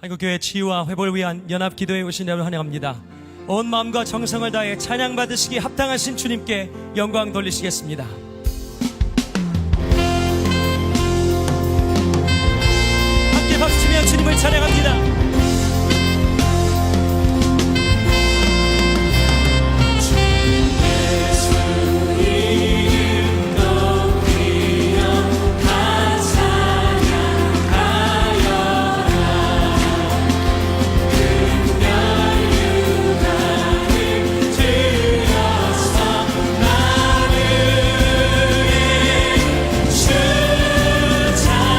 한국교회 치유와 회복을 위한 연합기도에 오신 여러분 환영합니다. 온 마음과 정성을 다해 찬양 받으시기 합당하신 주님께 영광 돌리시겠습니다. 함께 박수치며 주님을 찬양합니다. 주 찬양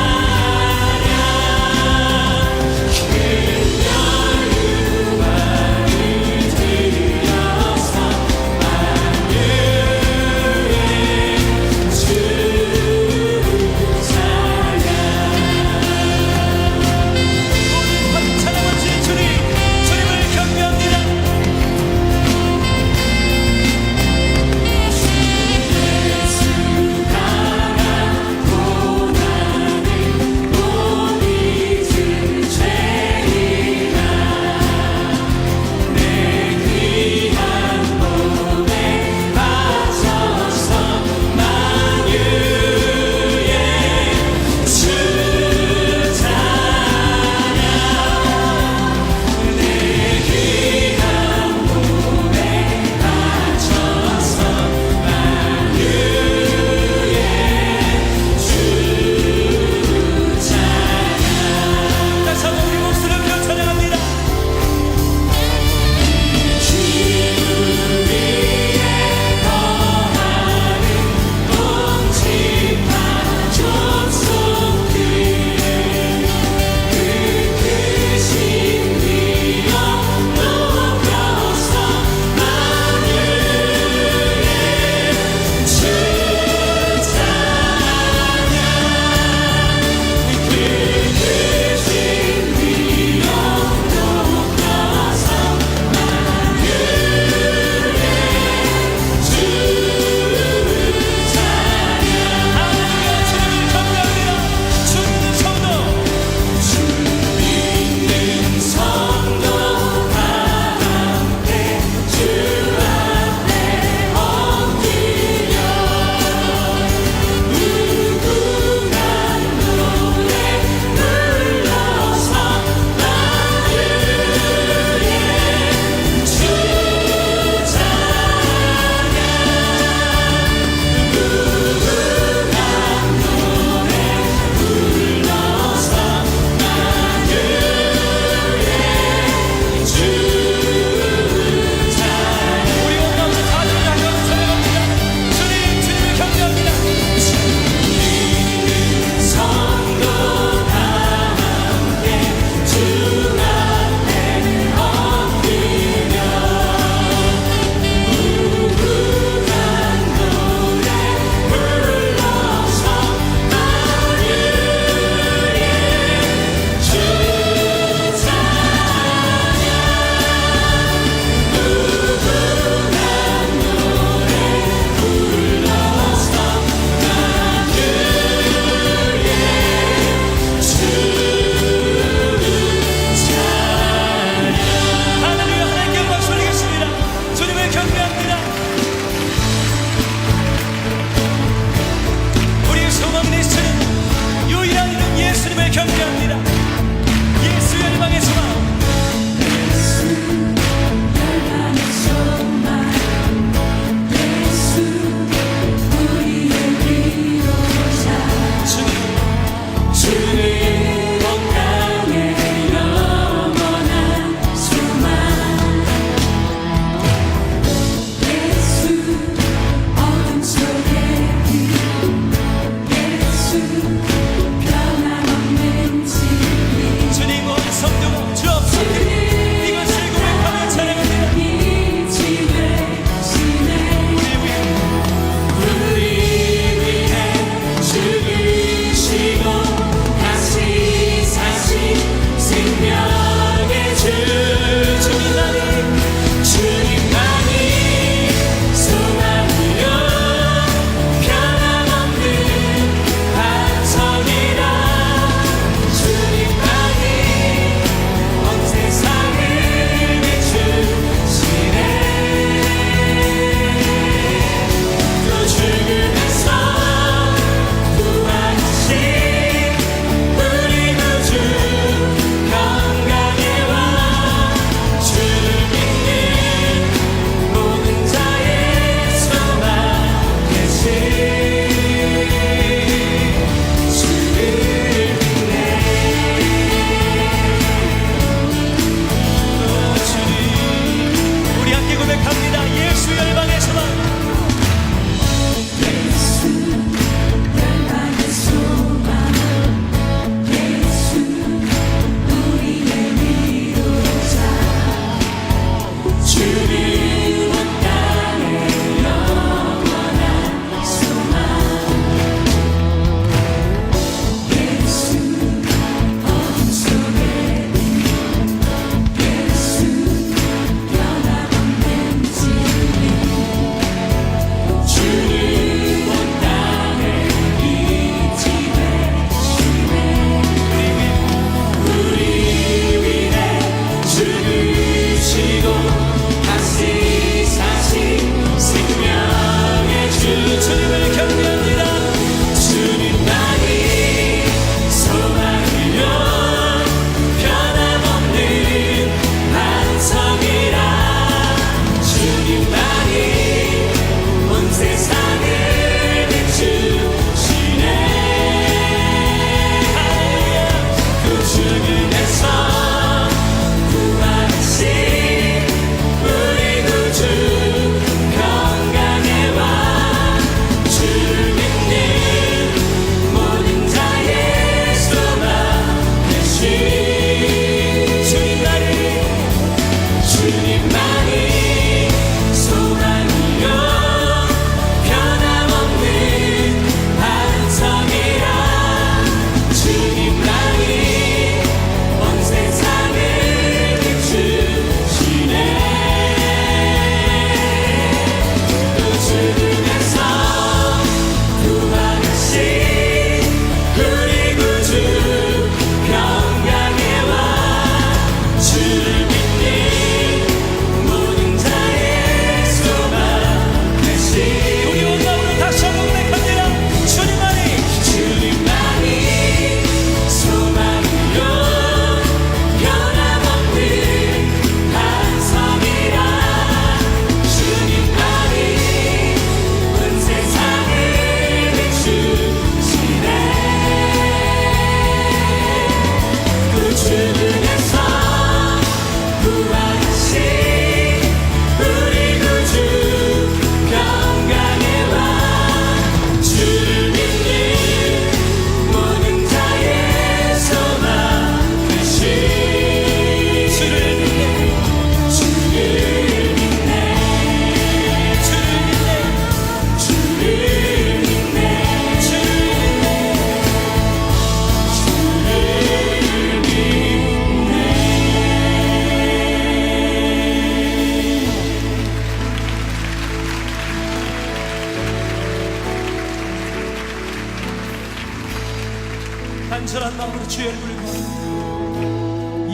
주의 얼굴을 보아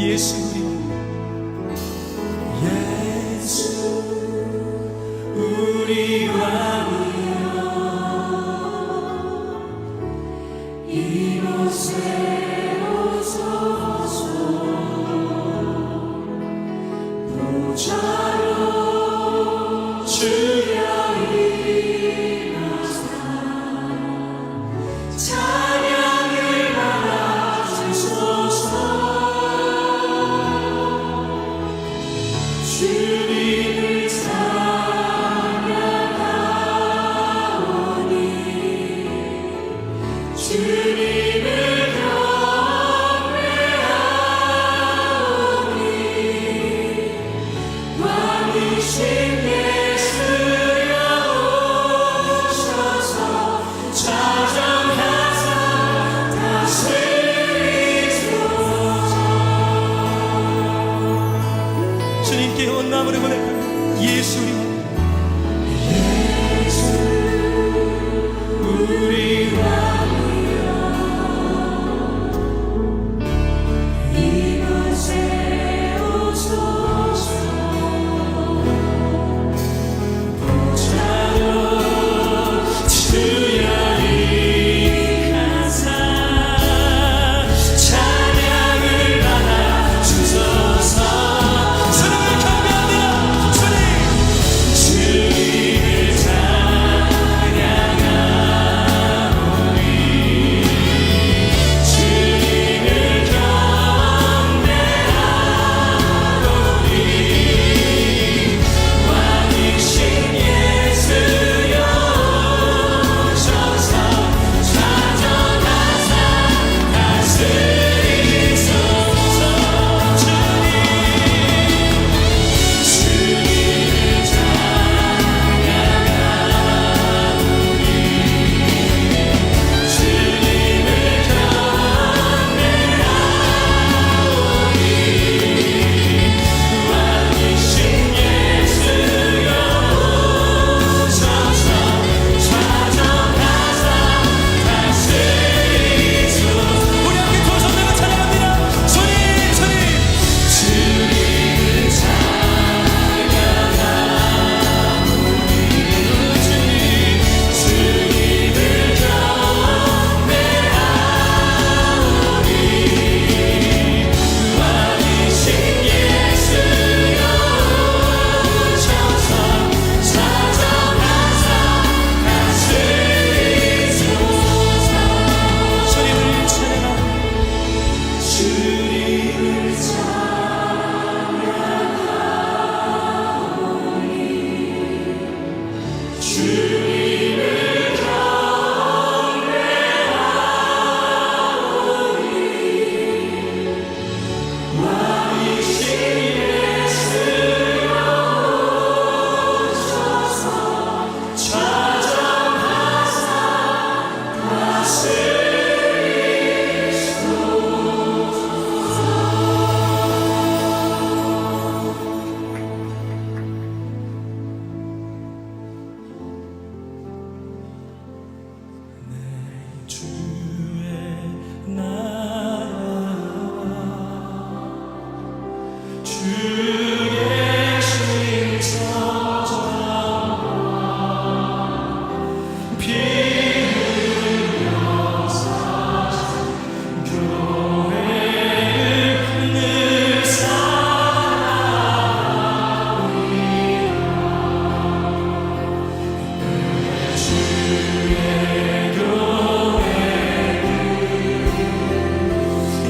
예수 우리 왕이여 이곳에 오소서 보좌로 주여 일어나 찬양을 받아주소서 주님을 찬양하오니 주님을 경배하오니 왕이신 예수여 오셔서 찾아가사 다스리소서. 주님께 온 마음으로 고백하는 예수 우리 왕이여 이곳에 오소서 보좌로 주여 일하사 찬양을 받아주소서. 주님을 경배합니다. 주님을 찬양하오니 주님을 경배하오니 왕이신 예수여 오셔서 찾아가사 다스리소서. 주님을 찬양하오니 주님을 경배하오니 왕이신 예수여 오셔서 찾아가사 다스리소서. 우리 함께 두 손 들고 찬양합니다. 주님 주님을 찬양하오니 주님을 경배하오니 왕이신 예수여 오셔서 찾아가사 다스리소서. 주님을 찬양하오니 주님을 찬양하오니 주님을 경배하오니 왕이신 예수여 오셔서 찾아가사 주의 나라와 주의 신천장과 피 흘려서 교회를 늘 사랑하오니 주의 교회를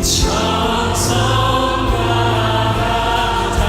천성과 같아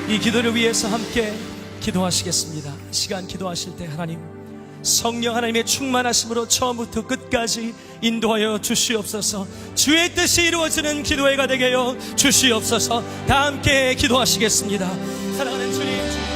이 기도를 위해서 함께 기도하시겠습니다. 시간 기도하실 때 하나님, 성령 하나님의 충만하심으로 처음부터 끝까지 인도하여 주시옵소서. 주의 뜻이 이루어지는 기도회가 되게 하여 주시옵소서. 다 함께 기도하시겠습니다. 사랑하는 주님,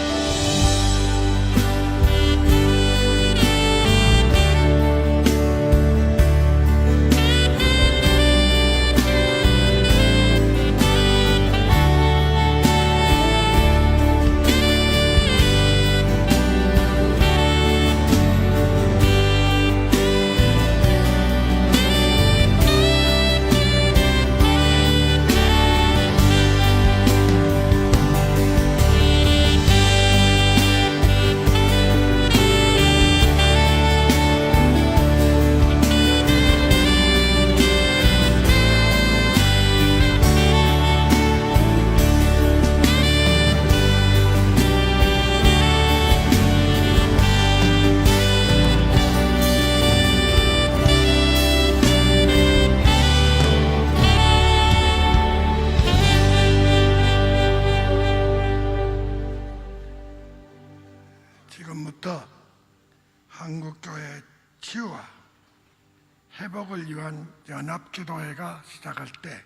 지금부터 한국교회 치유와 회복을 위한 연합기도회가 시작할 때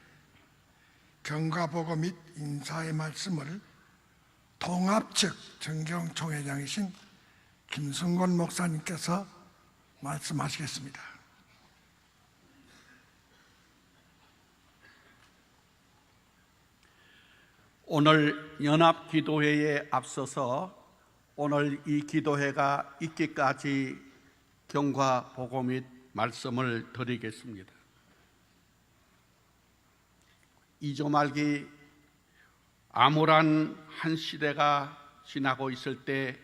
경과보고 및 인사의 말씀을 통합측 정경총회장이신 김승곤 목사님께서 말씀하시겠습니다. 오늘 연합기도회에 앞서서 오늘 이 기도회가 있기까지 경과 보고 및 말씀을 드리겠습니다. 2조 말기 암울한 한 시대가 지나고 있을 때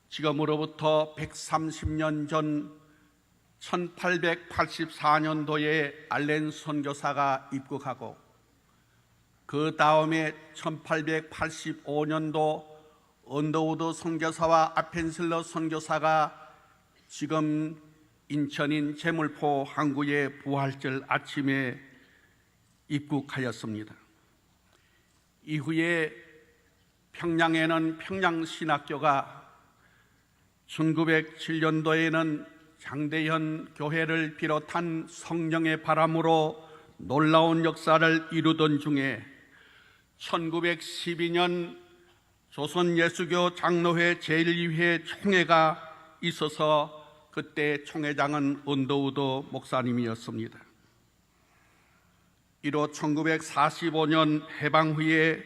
지금으로부터 130년 전 1884년도에 알렌 선교사가 입국하고 그 다음에 1885년도 언더우드 선교사와 아펜슬러 선교사가 지금 인천인 제물포 항구의 부활절 아침에 입국하였습니다. 이후에 평양에는 평양신학교가 1907년도에는 장대현 교회를 비롯한 성령의 바람으로 놀라운 역사를 이루던 중에 1912년 조선예수교 장로회 제1회 총회가 있어서 그때 총회장은 언더우드 목사님이었습니다. 이로 1945년 해방 후에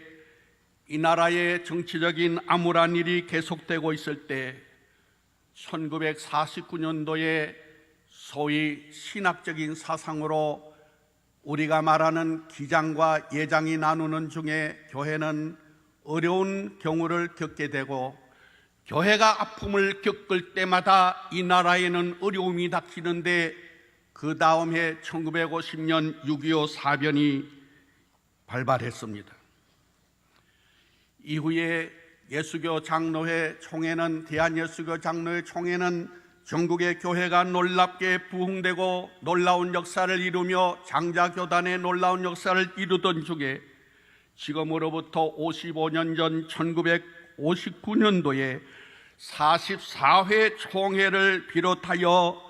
이 나라의 정치적인 암울한 일이 계속되고 있을 때 1949년도에 소위 신학적인 사상으로 우리가 말하는 기장과 예장이 나누는 중에 교회는 어려운 경우를 겪게 되고 교회가 아픔을 겪을 때마다 이 나라에는 어려움이 닥치는데 그 다음 해 1950년 6.25 사변이 발발했습니다. 이후에 예수교 장로회 총회는 대한예수교 장로회 총회는 전국의 교회가 놀랍게 부흥되고 놀라운 역사를 이루며 장자교단의 놀라운 역사를 이루던 중에 지금으로부터 55년 전 1959년도에 44회 총회를 비롯하여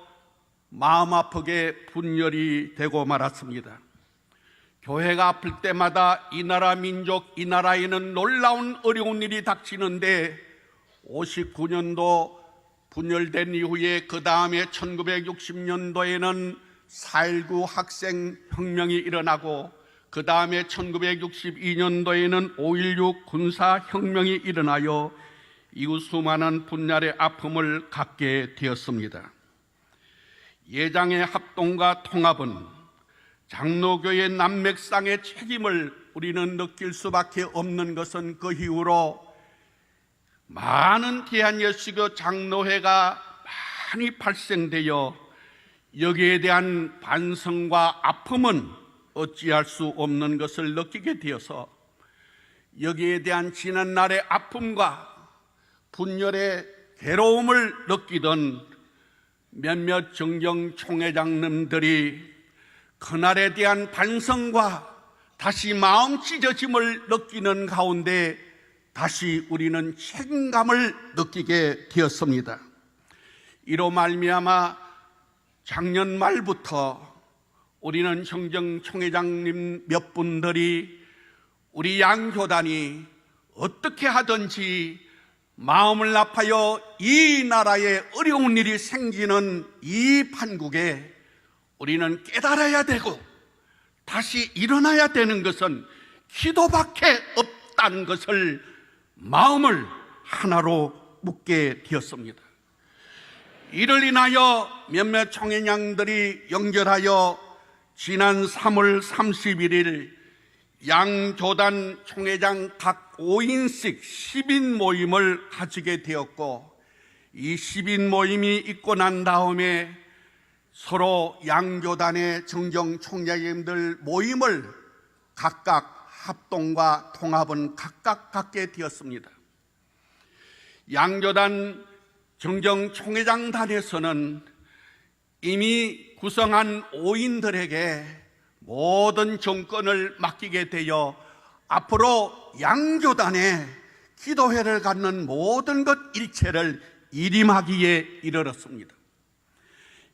마음 아프게 분열이 되고 말았습니다. 교회가 아플 때마다 이 나라 민족, 이 나라에는 놀라운 어려운 일이 닥치는데 59년도 분열된 이후에 그 다음에 1960년도에는 4.19 학생혁명이 일어나고 그 다음에 1962년도에는 5.16 군사혁명이 일어나여 이후 수많은 분열의 아픔을 갖게 되었습니다. 예장의 합동과 통합은 장로교의 난맥상의 책임을 우리는 느낄 수밖에 없는 것은 그 이후로 많은 대한예수교 장로회가 많이 발생되어 여기에 대한 반성과 아픔은 어찌할 수 없는 것을 느끼게 되어서 여기에 대한 지난날의 아픔과 분열의 괴로움을 느끼던 몇몇 정경 총회장님들이 그날에 대한 반성과 다시 마음 찢어짐을 느끼는 가운데 다시 우리는 책임감을 느끼게 되었습니다. 이로 말미암아 작년 말부터 우리는 행정총회장님 몇 분들이 우리 양교단이 어떻게 하든지 마음을 아파여 이 나라에 어려운 일이 생기는 이 판국에 우리는 깨달아야 되고 다시 일어나야 되는 것은 기도밖에 없다는 것을 마음을 하나로 묻게 되었습니다. 이를 인하여 몇몇 총회장들이 연결하여 지난 3월 31일 양교단 총회장 각 5인씩 10인 모임을 가지게 되었고, 이 10인 모임이 있고 난 다음에 서로 양교단의 정정총장님들 모임을 각각 합동과 통합은 각각 갖게 되었습니다. 양교단 정정총회장단에서는 이미 구성한 5인들에게 모든 정권을 맡기게 되어 앞으로 양교단에 기도회를 갖는 모든 것 일체를 일임하기에 이르렀습니다.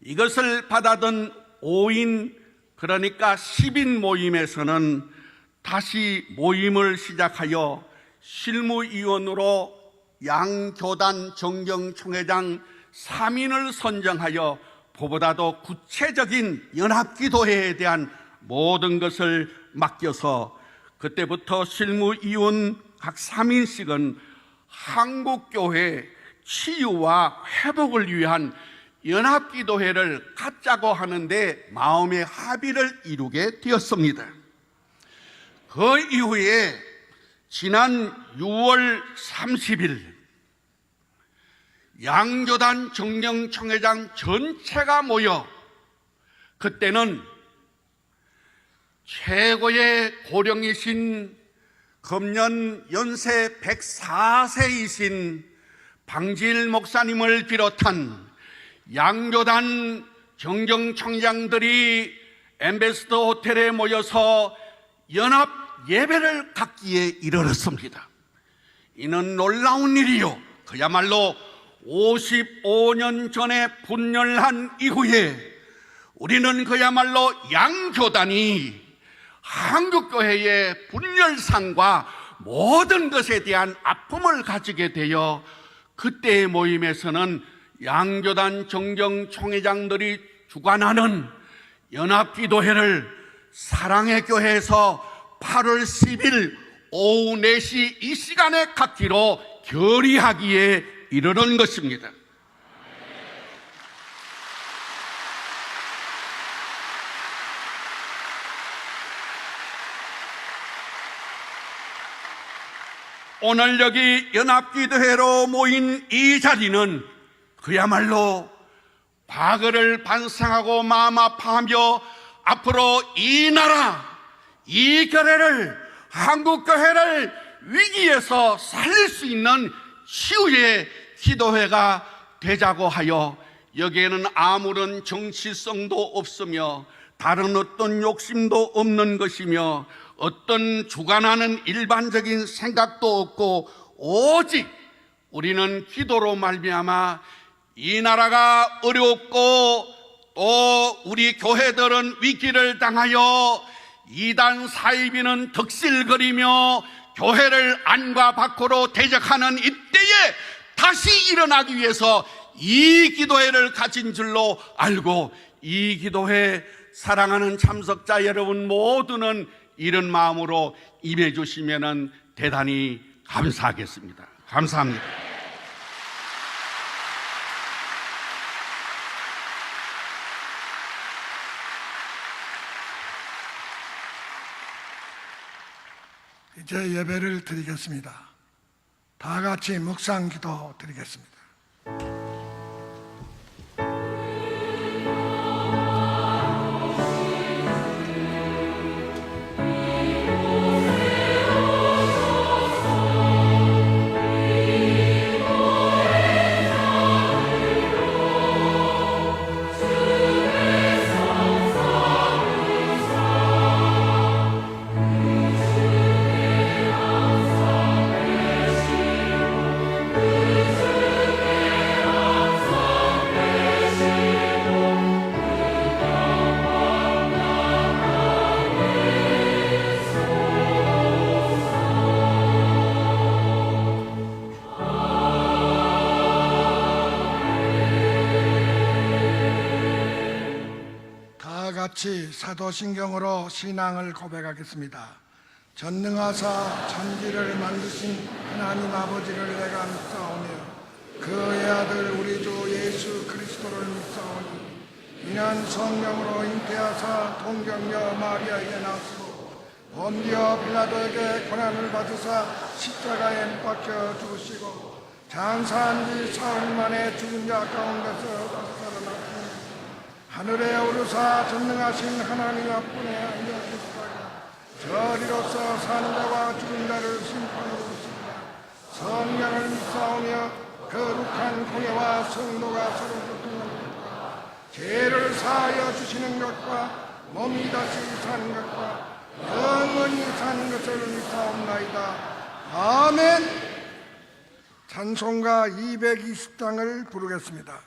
이것을 받아든 5인, 그러니까 10인 모임에서는 다시 모임을 시작하여 실무위원으로 양교단 정정총회장 3인을 선정하여 보다도 구체적인 연합기도회에 대한 모든 것을 맡겨서 그때부터 실무위원 각 3인씩은 한국교회 치유와 회복을 위한 연합기도회를 갖자고 하는데 마음의 합의를 이루게 되었습니다. 그 이후에 지난 6월 30일 양교단 정정총회장 전체가 모여 그때는 최고의 고령이신 금년 연세 104세이신 방질 목사님을 비롯한 양교단 정정총장들이 엠베스더 호텔에 모여서 연합 예배를 갖기에 이르렀습니다. 이는 놀라운 일이요, 그야말로 55년 전에 분열한 이후에 우리는 그야말로 양교단이 한국교회의 분열상과 모든 것에 대한 아픔을 가지게 되어 그때의 모임에서는 양교단 정정총회장들이 주관하는 연합기도회를 사랑의 교회에서 8월 10일 오후 4시 이 시간에 갖기로 결의하기에 이르는 것입니다. 오늘 여기 연합기도회로 모인 이 자리는 그야말로 과거를 반성하고 마음 아파하며 앞으로 이 나라, 이 교회를, 한국교회를 위기에서 살릴 수 있는 치유의 기도회가 되자고 하여 여기에는 아무런 정치성도 없으며 다른 어떤 욕심도 없는 것이며 어떤 주관하는 일반적인 생각도 없고 오직 우리는 기도로 말미암아 이 나라가 어렵고 또 우리 교회들은 위기를 당하여 이단 사이비는 덕실거리며 교회를 안과 밖으로 대적하는 이때에 다시 일어나기 위해서 이 기도회를 가진 줄로 알고 이 기도회 사랑하는 참석자 여러분 모두는 이런 마음으로 임해 주시면 대단히 감사하겠습니다. 감사합니다. 이제 예배를 드리겠습니다. 다 같이 묵상 기도 드리겠습니다. 같이 사도신경으로 신앙을 고백하겠습니다. 전능하사 천지를 만드신 하나님 아버지를 내가 믿사오며 그의 아들 우리 주 예수 그리스도를 믿사오니 이는 성령으로 잉태하사 동정녀 마리아에게 나시고 본디오 빌라도에게 고난을 받으사 십자가에 못 박혀 죽으시고 장사한 지 사흘 만에 죽은 자 가운데서 다시 살아나시니 하늘에 오르사 전능하신 하나님 앞분에 앉아 계시다가 저리로서 사는 자와 죽은 자를 심판하고 있습니다. 성령을 믿사오며 거룩한 공예와 성도가 서로 교통하는 것과 죄를 사하여 주시는 것과 몸이 다시 사는 것과 영원히 사는 것을 믿사옵나이다. 아멘. 찬송가 220장을 부르겠습니다.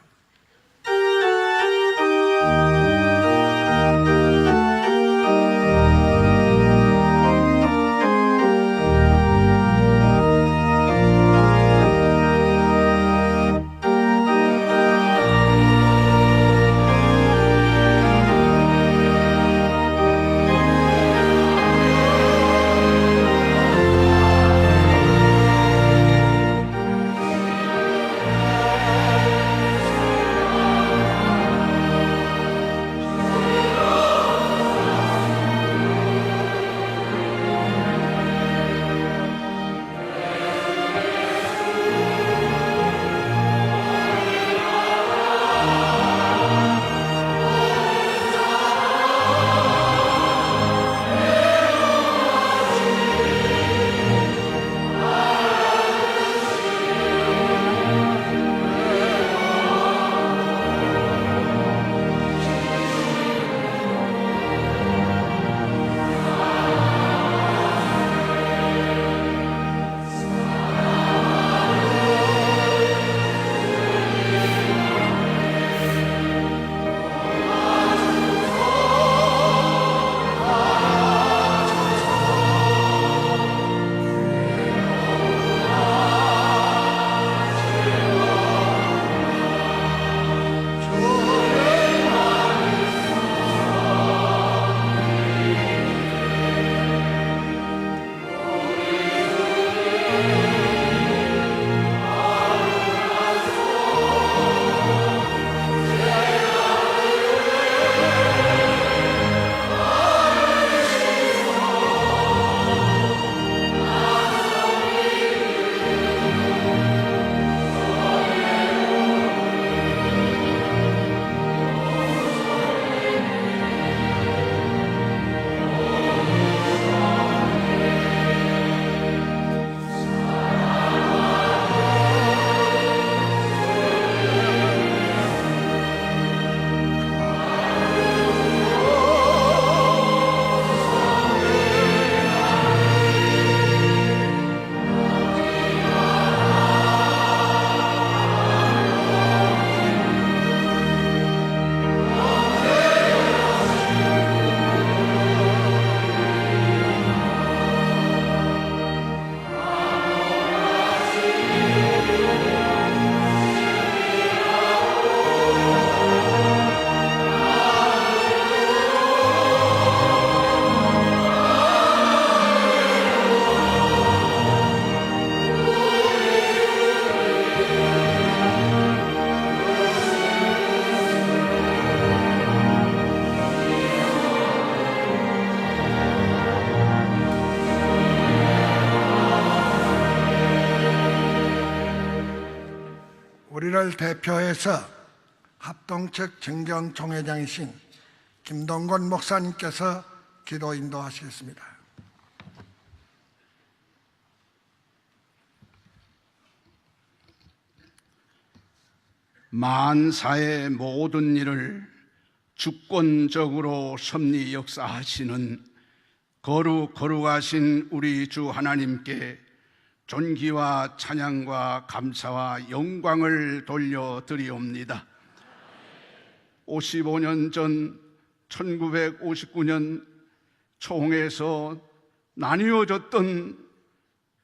우리를 대표해서 합동측 정경총회장이신 김동건 목사님께서 기도 인도하시겠습니다. 만사의 모든 일을 주권적으로 섭리 역사하시는 거룩하신 우리 주 하나님께 존귀와 찬양과 감사와 영광을 돌려드리옵니다. 55년 전 1959년 총에서 나뉘어졌던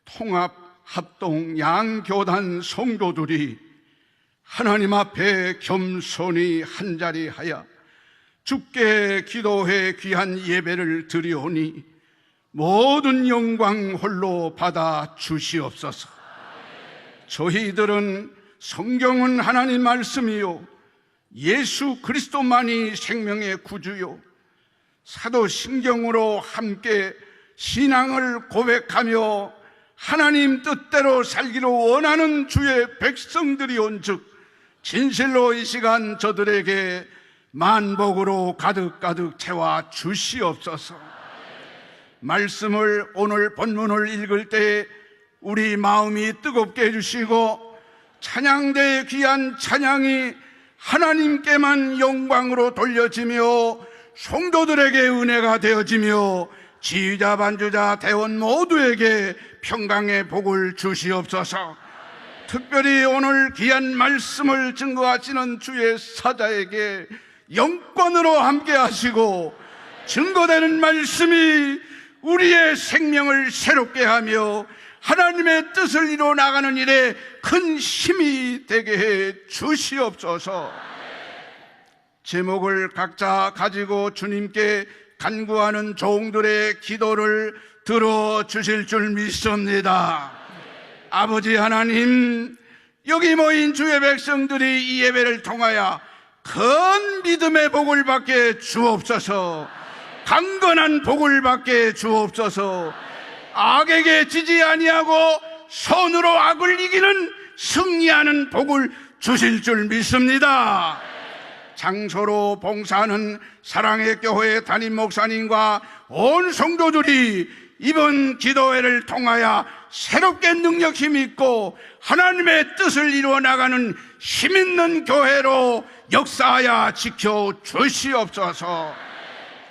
통합 합동 양교단 성도들이 하나님 앞에 겸손히 한자리하여 주께 기도해 귀한 예배를 드리오니 모든 영광 홀로 받아 주시옵소서. 저희들은 성경은 하나님 말씀이요 예수 그리스도만이 생명의 구주요 사도신경으로 함께 신앙을 고백하며 하나님 뜻대로 살기를 원하는 주의 백성들이 온즉 진실로 이 시간 저들에게 만복으로 가득가득 채워 주시옵소서. 말씀을 오늘 본문을 읽을 때 우리 마음이 뜨겁게 해주시고 찬양대의 귀한 찬양이 하나님께만 영광으로 돌려지며 성도들에게 은혜가 되어지며 지휘자 반주자 대원 모두에게 평강의 복을 주시옵소서. 특별히 오늘 귀한 말씀을 증거하시는 주의 사자에게 영권으로 함께 하시고 증거되는 말씀이 우리의 생명을 새롭게 하며 하나님의 뜻을 이루어 나가는 일에 큰 힘이 되게 해 주시옵소서. 제목을 각자 가지고 주님께 간구하는 종들의 기도를 들어주실 줄 믿습니다. 아버지 하나님, 여기 모인 주의 백성들이 이 예배를 통하여 큰 믿음의 복을 받게 주옵소서. 강건한 복을 받게 주옵소서. 악에게 지지 아니하고 손으로 악을 이기는 승리하는 복을 주실 줄 믿습니다. 장소로 봉사하는 사랑의 교회 담임 목사님과 온 성도들이 이번 기도회를 통하여 새롭게 능력 힘 있고 하나님의 뜻을 이루어 나가는 힘 있는 교회로 역사하여 지켜 주시옵소서.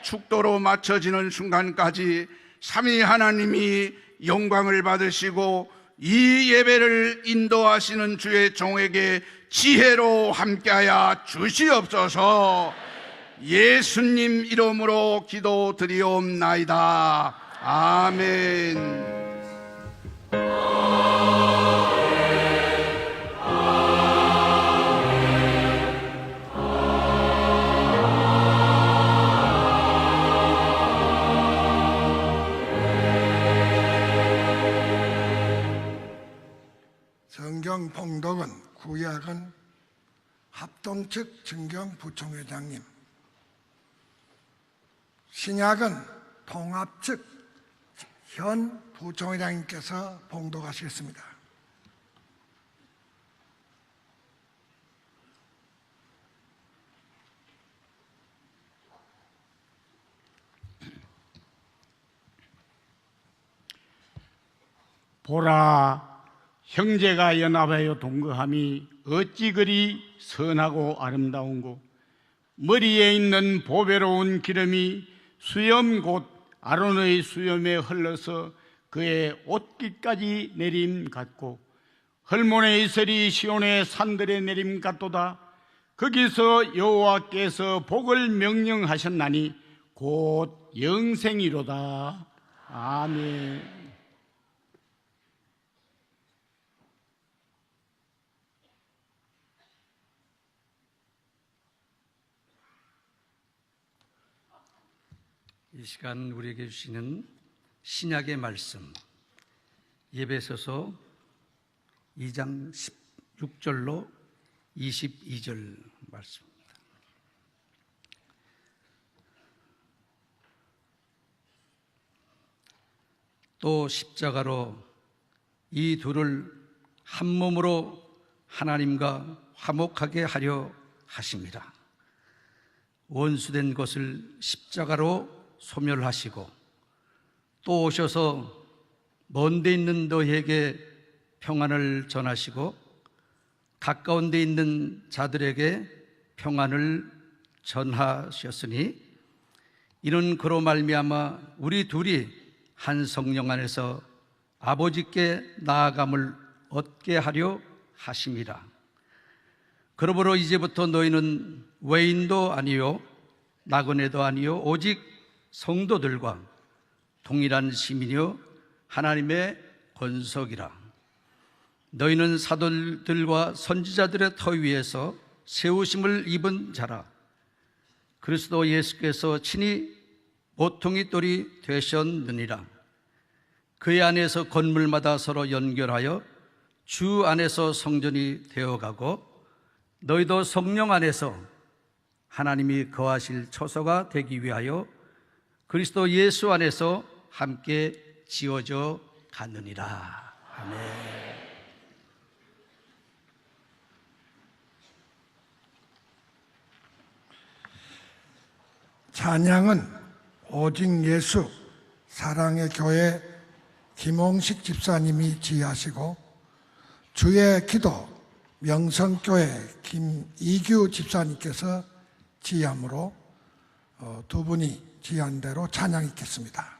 축도로 맞춰지는 순간까지 삼위 하나님이 영광을 받으시고 이 예배를 인도하시는 주의 종에게 지혜로 함께하여 주시옵소서. 예수님 이름으로 기도드리옵나이다. 아멘. 성경 봉독은 구약은 합동측 정경 부총회장님, 신약은 통합측 현 부총회장님께서 봉독하시겠습니다. 보라, 형제가 연합하여 동거함이 어찌 그리 선하고 아름다운고, 머리에 있는 보배로운 기름이 수염 곧 아론의 수염에 흘러서 그의 옷깃까지 내림 같고, 헐몬의 이슬이 시온의 산들에 내림 같도다. 거기서 여호와께서 복을 명령하셨나니 곧 영생이로다. 아멘. 이 시간 우리에게 주시는 신약의 말씀, 에베소서 2장 16절로 22절 말씀입니다. 또 십자가로 이 둘을 한 몸으로 하나님과 화목하게 하려 하십니다. 원수된 것을 십자가로 소멸하시고 또 오셔서 먼 데 있는 너희에게 평안을 전하시고 가까운 데 있는 자들에게 평안을 전하셨으니 이는 그로 말미암아 우리 둘이 한 성령 안에서 아버지께 나아감을 얻게 하려 하심이라. 그러므로 이제부터 너희는 외인도 아니요 나그네도 아니요 오직 성도들과 동일한 시민이요 하나님의 권속이라. 너희는 사도들과 선지자들의 터 위에서 세우심을 입은 자라. 그리스도 예수께서 친히 모퉁이 돌이 되셨느니라. 그의 안에서 건물마다 서로 연결하여 주 안에서 성전이 되어가고 너희도 성령 안에서 하나님이 거하실 처소가 되기 위하여 그리스도 예수 안에서 함께 지어져 가느니라. 아멘. 찬양은 오직 예수 사랑의 교회 김홍식 집사님이 지휘하시고 주의 기도 명성교회 김이규 집사님께서 지휘함으로 두 분이 지휘한 대로 찬양 있겠습니다.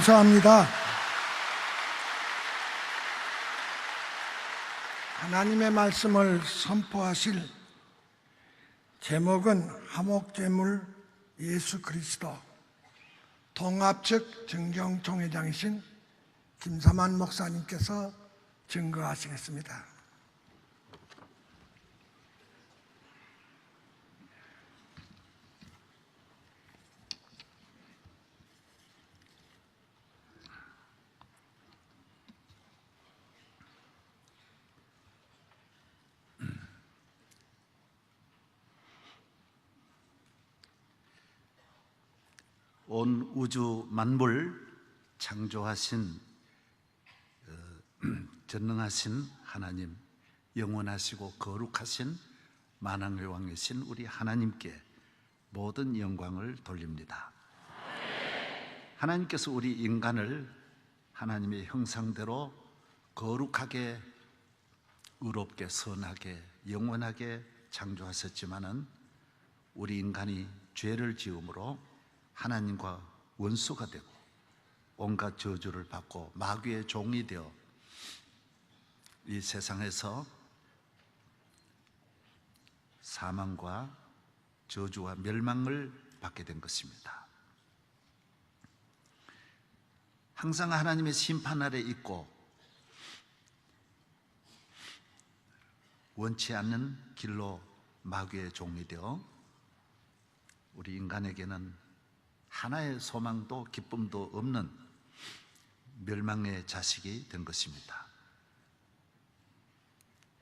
감사합니다. 하나님의 말씀을 선포하실 제목은 화목제물 예수 그리스도, 통합측 정경총회장이신 김삼환 목사님께서 증거하시겠습니다. 온 우주 만물 창조하신 전능하신 하나님, 영원하시고 거룩하신 만왕의 왕이신 우리 하나님께 모든 영광을 돌립니다. 하나님께서 우리 인간을 하나님의 형상대로 거룩하게, 의롭게, 선하게, 영원하게 창조하셨지만은 우리 인간이 죄를 지음으로 하나님과 원수가 되고 온갖 저주를 받고 마귀의 종이 되어 이 세상에서 사망과 저주와 멸망을 받게 된 것입니다. 항상 하나님의 심판 아래 있고 원치 않는 길로 마귀의 종이 되어 우리 인간에게는 하나의 소망도 기쁨도 없는 멸망의 자식이 된 것입니다.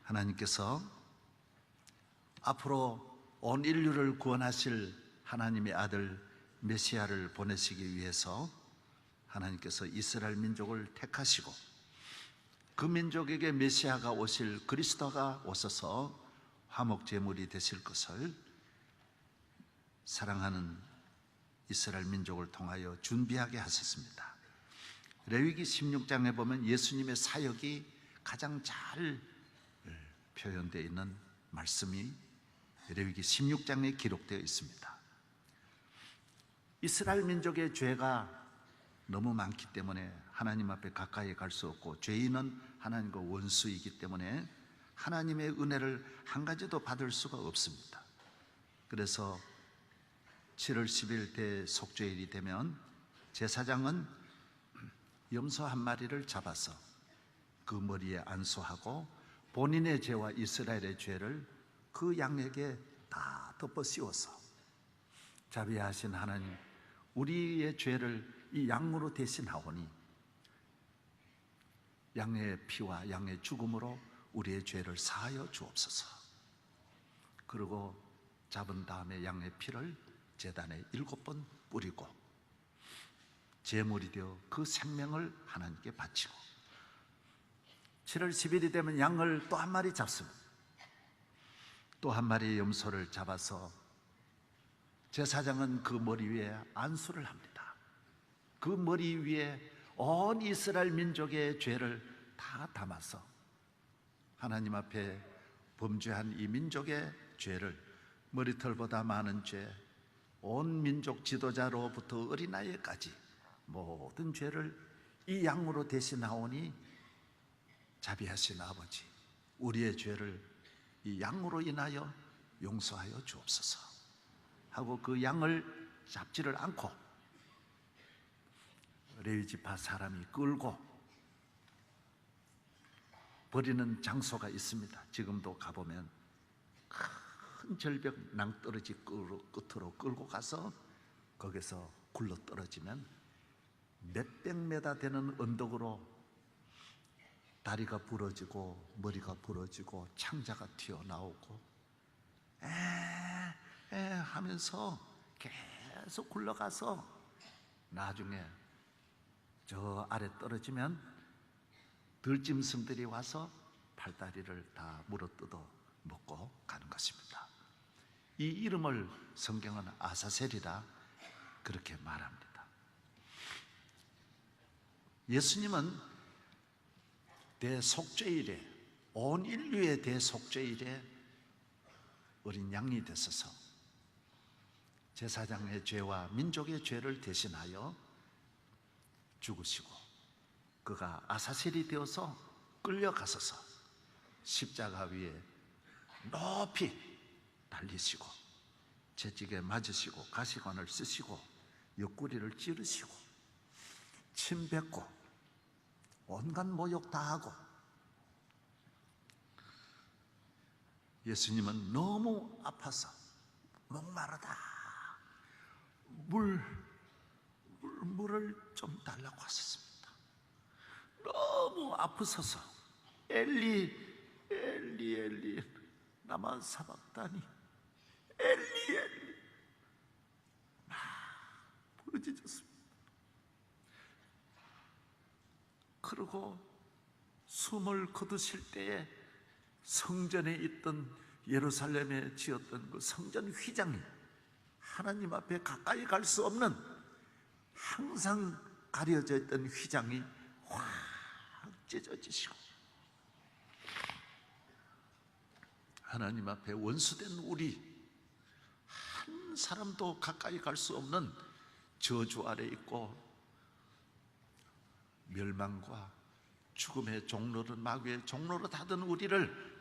하나님께서 앞으로 온 인류를 구원하실 하나님의 아들 메시아를 보내시기 위해서 하나님께서 이스라엘 민족을 택하시고 그 민족에게 메시아가 오실 그리스도가 오셔서 화목제물이 되실 것을 사랑하는 이스라엘 민족을 통하여 준비하게 하셨습니다. 레위기 16장에 보면 예수님의 사역이 가장 잘 표현되어 있는 말씀이 레위기 16장에 기록되어 있습니다. 이스라엘 민족의 죄가 너무 많기 때문에 하나님 앞에 가까이 갈 수 없고 죄인은 하나님과 원수이기 때문에 하나님의 은혜를 한 가지도 받을 수가 없습니다. 그래서 7월 10일 대속죄일이 되면 제사장은 염소 한 마리를 잡아서 그 머리에 안수하고 본인의 죄와 이스라엘의 죄를 그 양에게 다 덮어 씌워서 자비하신 하나님, 우리의 죄를 이 양으로 대신하오니 양의 피와 양의 죽음으로 우리의 죄를 사하여 주옵소서. 그리고 잡은 다음에 양의 피를 제단에 7번 뿌리고 제물이 되어 그 생명을 하나님께 바치고 7월 10일이 되면 양을 또 한 마리 잡습니다. 또 한 마리의 염소를 잡아서 제사장은 그 머리 위에 안수를 합니다. 그 머리 위에 온 이스라엘 민족의 죄를 다 담아서 하나님 앞에 범죄한 이 민족의 죄를, 머리털보다 많은 죄, 온 민족 지도자로부터 어린아이까지 모든 죄를 이 양으로 대신하오니 자비하신 아버지, 우리의 죄를 이 양으로 인하여 용서하여 주옵소서 하고 그 양을 잡지를 않고 레위지파 사람이 끌고 버리는 장소가 있습니다. 지금도 가보면 큰 절벽 낭떠러지 끝으로 끌고 가서 거기서 굴러 떨어지면 몇백 메다 되는 언덕으로 다리가 부러지고 머리가 부러지고 창자가 튀어나오고 하면서 계속 굴러가서 나중에 저 아래 떨어지면 들짐승들이 와서 팔다리를 다 물어뜯어 먹고 가는 것입니다. 이 이름을 성경은 아사셀이라 그렇게 말합니다. 예수님은 대속죄일에, 온 인류의 대속죄일에 어린 양이 되셔서 제사장의 죄와 민족의 죄를 대신하여 죽으시고 그가 아사셀이 되어서 끌려가셔서 십자가 위에 높이 달리시고 채찍에 맞으시고 가시관을 쓰시고 옆구리를 찌르시고 침 뱉고 온갖 모욕 다 하고 예수님은 너무 아파서 목마르다 물을 좀 달라고 하셨습니다. 너무 아프셔서 엘리 엘리 엘리 나만 사박다니 엘리 엘리 막 부르짖었습니다. 그리고 숨을 거두실 때에 성전에 있던 예루살렘에 지었던 그 성전 휘장이 하나님 앞에 가까이 갈 수 없는 항상 가려져 있던 휘장이 확 찢어지시고 하나님 앞에 원수된 우리 한 사람도 가까이 갈 수 없는 저주 아래 있고 멸망과 죽음의 종로를 마귀의 종로로 닫은 우리를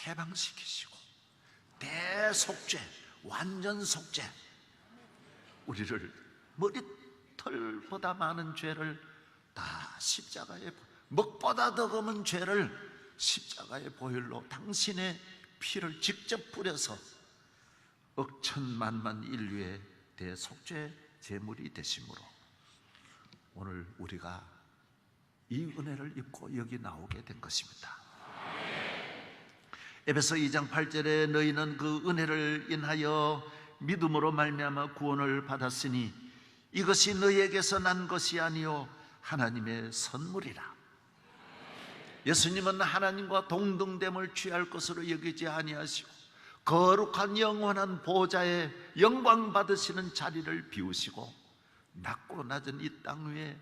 해방시키시고 대속죄, 완전 속죄, 우리를 머리털보다 많은 죄를 다 십자가의 먹보다 더 검은 죄를 십자가의 보혈로 당신의 피를 직접 뿌려서 억천만만 인류의 대속죄 제물이 되심으로 오늘 우리가 이 은혜를 입고 여기 나오게 된 것입니다. 에베소 2장 8절에 너희는 그 은혜를 인하여 믿음으로 말미암아 구원을 받았으니 이것이 너희에게서 난 것이 아니요 하나님의 선물이라. 예수님은 하나님과 동등됨을 취할 것으로 여기지 아니하시고 거룩한 영원한 보좌에 영광 받으시는 자리를 비우시고 낮고 낮은 이 땅 위에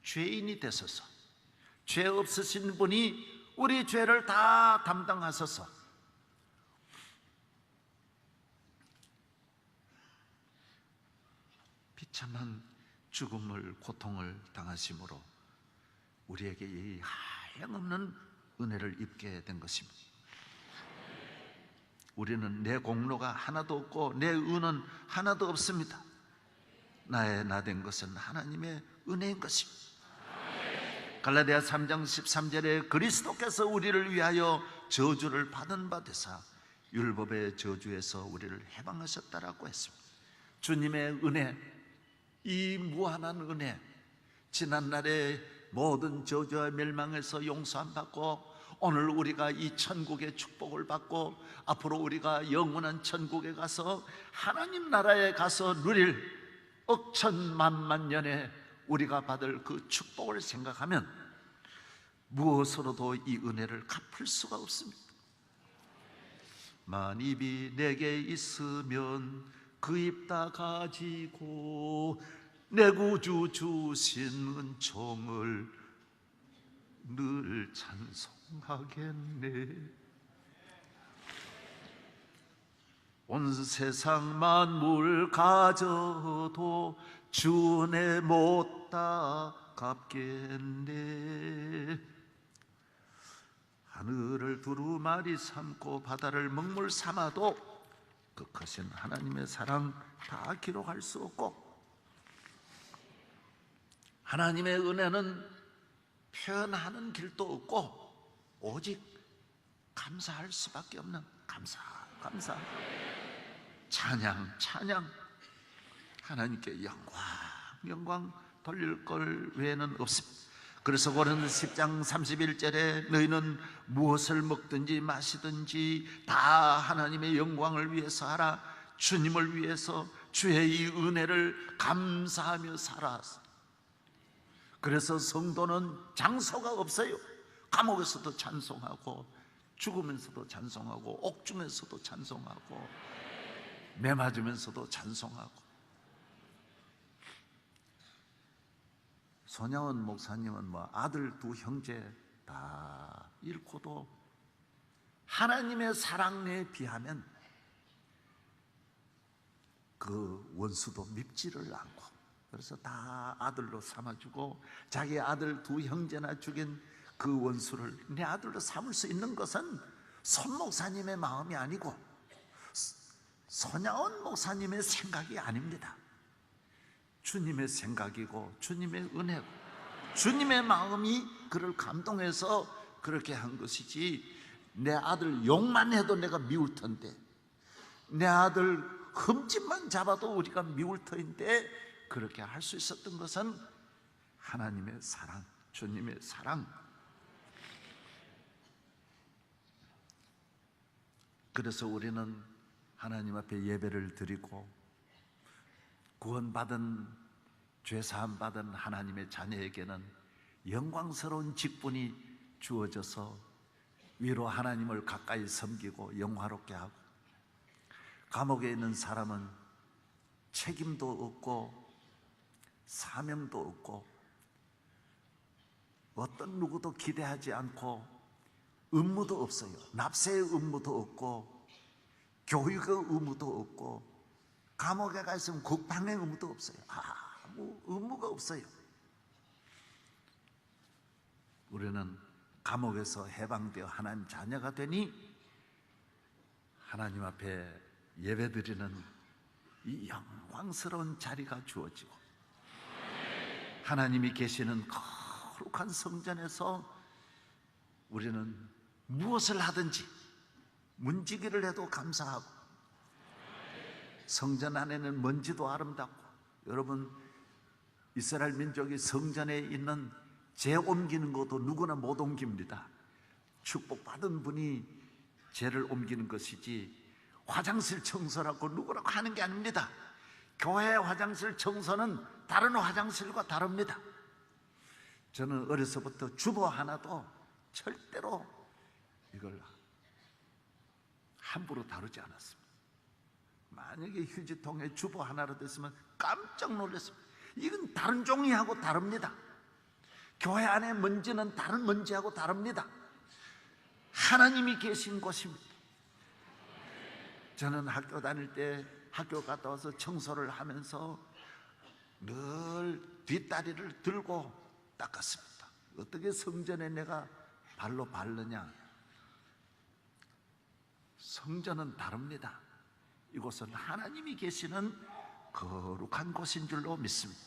죄인이 되소서 죄 없으신 분이 우리 죄를 다 담당하소서 비참한 죽음을 고통을 당하심으로 우리에게 이 하염없는 은혜를 입게 된 것입니다. 우리는 내 공로가 하나도 없고 내 의는 하나도 없습니다. 나의 나된 것은 하나님의 은혜인 것입니다. 갈라디아 3장 13절에 그리스도께서 우리를 위하여 저주를 받은 바 되사 율법의 저주에서 우리를 해방하셨다라고 했습니다. 주님의 은혜, 이 무한한 은혜, 지난날의 모든 저주와 멸망에서 용서 안 받고 오늘 우리가 이 천국의 축복을 받고 앞으로 우리가 영원한 천국에 가서 하나님 나라에 가서 누릴 억천만만 년에 우리가 받을 그 축복을 생각하면 무엇으로도 이 은혜를 갚을 수가 없습니다. 만입이 내게 있으면 그 입 다 가지고 내 구주 주신 은총을 늘 찬송하겠네. 온 세상 만물 가져도 주 은혜 못 다 갚겠네. 하늘을 두루마리 삼고 바다를 먹물 삼아도 그 크신 하나님의 사랑 다 기록할 수 없고 하나님의 은혜는 표현하는 길도 없고 오직 감사할 수밖에 없는 감사 찬양 하나님께 영광 돌릴 걸 외에는 없습니다. 그래서 고린도서 10장 31절에 너희는 무엇을 먹든지 마시든지 다 하나님의 영광을 위해서 하라. 주님을 위해서 주의 이 은혜를 감사하며 살아. 그래서 성도는 장소가 없어요. 감옥에서도 찬송하고 죽으면서도 찬송하고 옥중에서도 찬송하고 매 맞으면서도 찬송하고. 손양원 목사님은 뭐 아들 두 형제 다 잃고도 하나님의 사랑에 비하면 그 원수도 밉지를 않고 그래서 다 아들로 삼아주고 자기 아들 두 형제나 죽인 그 원수를 내 아들로 삼을 수 있는 것은 손 목사님의 마음이 아니고 손양원 목사님의 생각이 아닙니다. 주님의 생각이고 주님의 은혜고 주님의 마음이 그를 감동해서 그렇게 한 것이지 내 아들 욕만 해도 내가 미울 텐데 내 아들 흠집만 잡아도 우리가 미울 터인데 그렇게 할 수 있었던 것은 하나님의 사랑, 주님의 사랑. 그래서 우리는 하나님 앞에 예배를 드리고 구원받은 죄사함 받은 하나님의 자녀에게는 영광스러운 직분이 주어져서 위로 하나님을 가까이 섬기고 영화롭게 하고 감옥에 있는 사람은 책임도 없고 사명도 없고 어떤 누구도 기대하지 않고 의무도 없어요. 납세의 의무도 없고 교육의 의무도 없고 감옥에 가 있으면 국방의 의무도 없어요. 아무 의무가 없어요. 우리는 감옥에서 해방되어 하나님 자녀가 되니 하나님 앞에 예배드리는 이 영광스러운 자리가 주어지고 하나님이 계시는 거룩한 성전에서 우리는 무엇을 하든지 문지기를 해도 감사하고, 성전 안에는 먼지도 아름답고, 여러분 이스라엘 민족이 성전에 있는 재 옮기는 것도 누구나 못 옮깁니다. 축복받은 분이 재를 옮기는 것이지 화장실 청소라고 누구라고 하는 게 아닙니다. 교회 화장실 청소는 다른 화장실과 다릅니다. 저는 어려서부터 주보 하나도 절대로 이걸 함부로 다루지 않았습니다. 만약에 휴지통에 주보 하나로 됐으면 깜짝 놀랐습니다. 이건 다른 종이하고 다릅니다. 교회 안에 먼지는 다른 먼지하고 다릅니다. 하나님이 계신 곳입니다. 저는 학교 다닐 때 학교 갔다 와서 청소를 하면서 늘 뒷다리를 들고 닦았습니다. 어떻게 성전에 내가 발로 밟느냐? 성전은 다릅니다. 이곳은 하나님이 계시는 거룩한 곳인 줄로 믿습니다.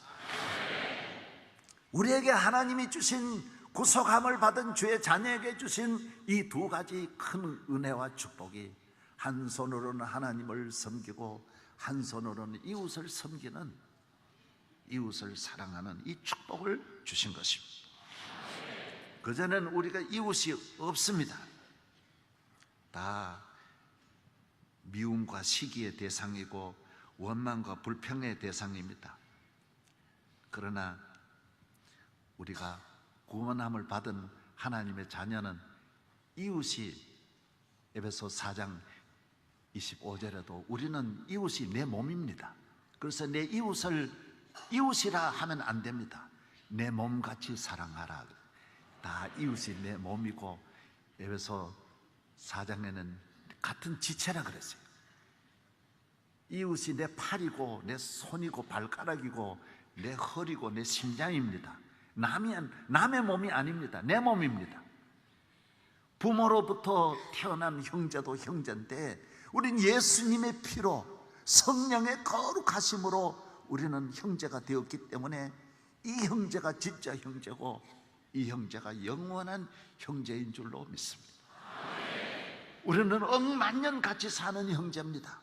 우리에게 하나님이 주신 구속함을 받은 주의 자녀에게 주신 이 두 가지 큰 은혜와 축복이 한 손으로는 하나님을 섬기고 한 손으로는 이웃을 섬기는, 이웃을 사랑하는 이 축복을 주신 것입니다. 그전에는 우리가 이웃이 없습니다. 다 미움과 시기의 대상이고 원망과 불평의 대상입니다. 그러나 우리가 구원함을 받은 하나님의 자녀는 이웃이, 에베소 4장 25절에도 우리는 이웃이 내 몸입니다. 그래서 내 이웃을 이웃이라 하면 안 됩니다. 내 몸같이 사랑하라. 다 이웃이 내 몸이고, 에베소 4장에는 같은 지체라 그랬어요. 이웃이 내 팔이고 내 손이고 발가락이고 내 허리고 내 심장입니다. 남의 몸이 아닙니다. 내 몸입니다. 부모로부터 태어난 형제도 형제인데 우린 예수님의 피로 성령의 거룩하심으로 우리는 형제가 되었기 때문에 이 형제가 진짜 형제고 이 형제가 영원한 형제인 줄로 믿습니다. 우리는 억만년 같이 사는 형제입니다.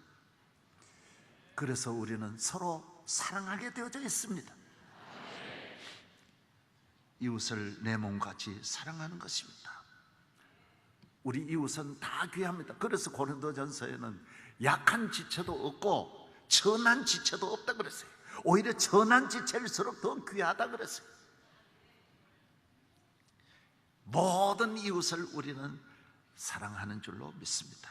그래서 우리는 서로 사랑하게 되어져 있습니다. 이웃을 내 몸같이 사랑하는 것입니다. 우리 이웃은 다 귀합니다. 그래서 고린도전서에는 약한 지체도 없고 천한 지체도 없다 그랬어요. 오히려 천한 지체일수록 더 귀하다 그랬어요. 모든 이웃을 우리는 사랑하는 줄로 믿습니다.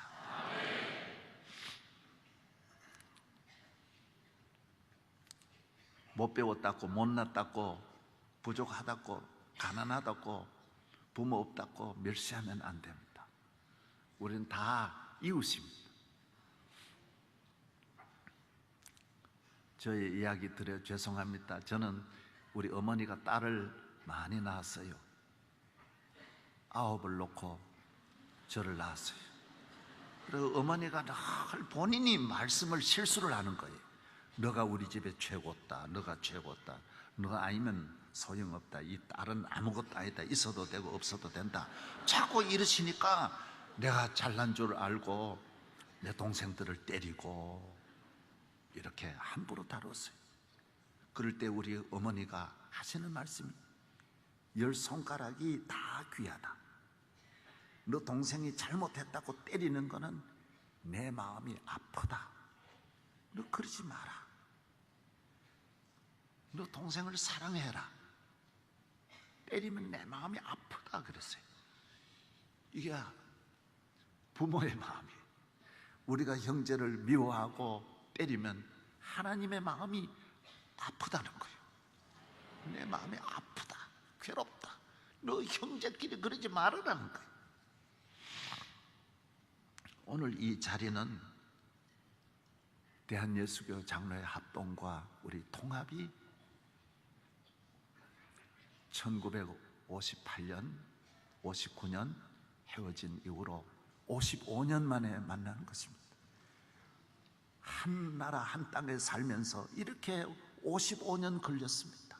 못 배웠다고, 못났다고, 부족하다고, 가난하다고, 부모 없다고 멸시하면 안 됩니다. 우리는 다 이웃입니다. 저의 이야기 드려 죄송합니다. 저는 우리 어머니가 딸을 많이 낳았어요. 9을 놓고 저를 낳았어요. 그리고 어머니가 늘 본인이 말씀을 실수를 하는 거예요. 너가 우리 집의 최고다, 너가 최고다, 너가 아니면 소용없다, 이 딸은 아무것도 아니다, 있어도 되고 없어도 된다, 자꾸 이러시니까 내가 잘난 줄 알고 내 동생들을 때리고 이렇게 함부로 다뤘어요. 그럴 때 우리 어머니가 하시는 말씀이 10손가락이 다 귀하다. 너 동생이 잘못했다고 때리는 거는 내 마음이 아프다. 너 그러지 마라. 너 동생을 사랑해라. 때리면 내 마음이 아프다 그랬어요. 이게 부모의 마음이에요. 우리가 형제를 미워하고 때리면 하나님의 마음이 아프다는 거예요. 내 마음이 아프다, 괴롭다. 너 형제끼리 그러지 말으라는 거예요. 오늘 이 자리는 대한예수교 장로회 합동과 우리 통합이 1958년, 59년 헤어진 이후로 55년 만에 만나는 것입니다. 한 나라 한 땅에 살면서 이렇게 55년 걸렸습니다.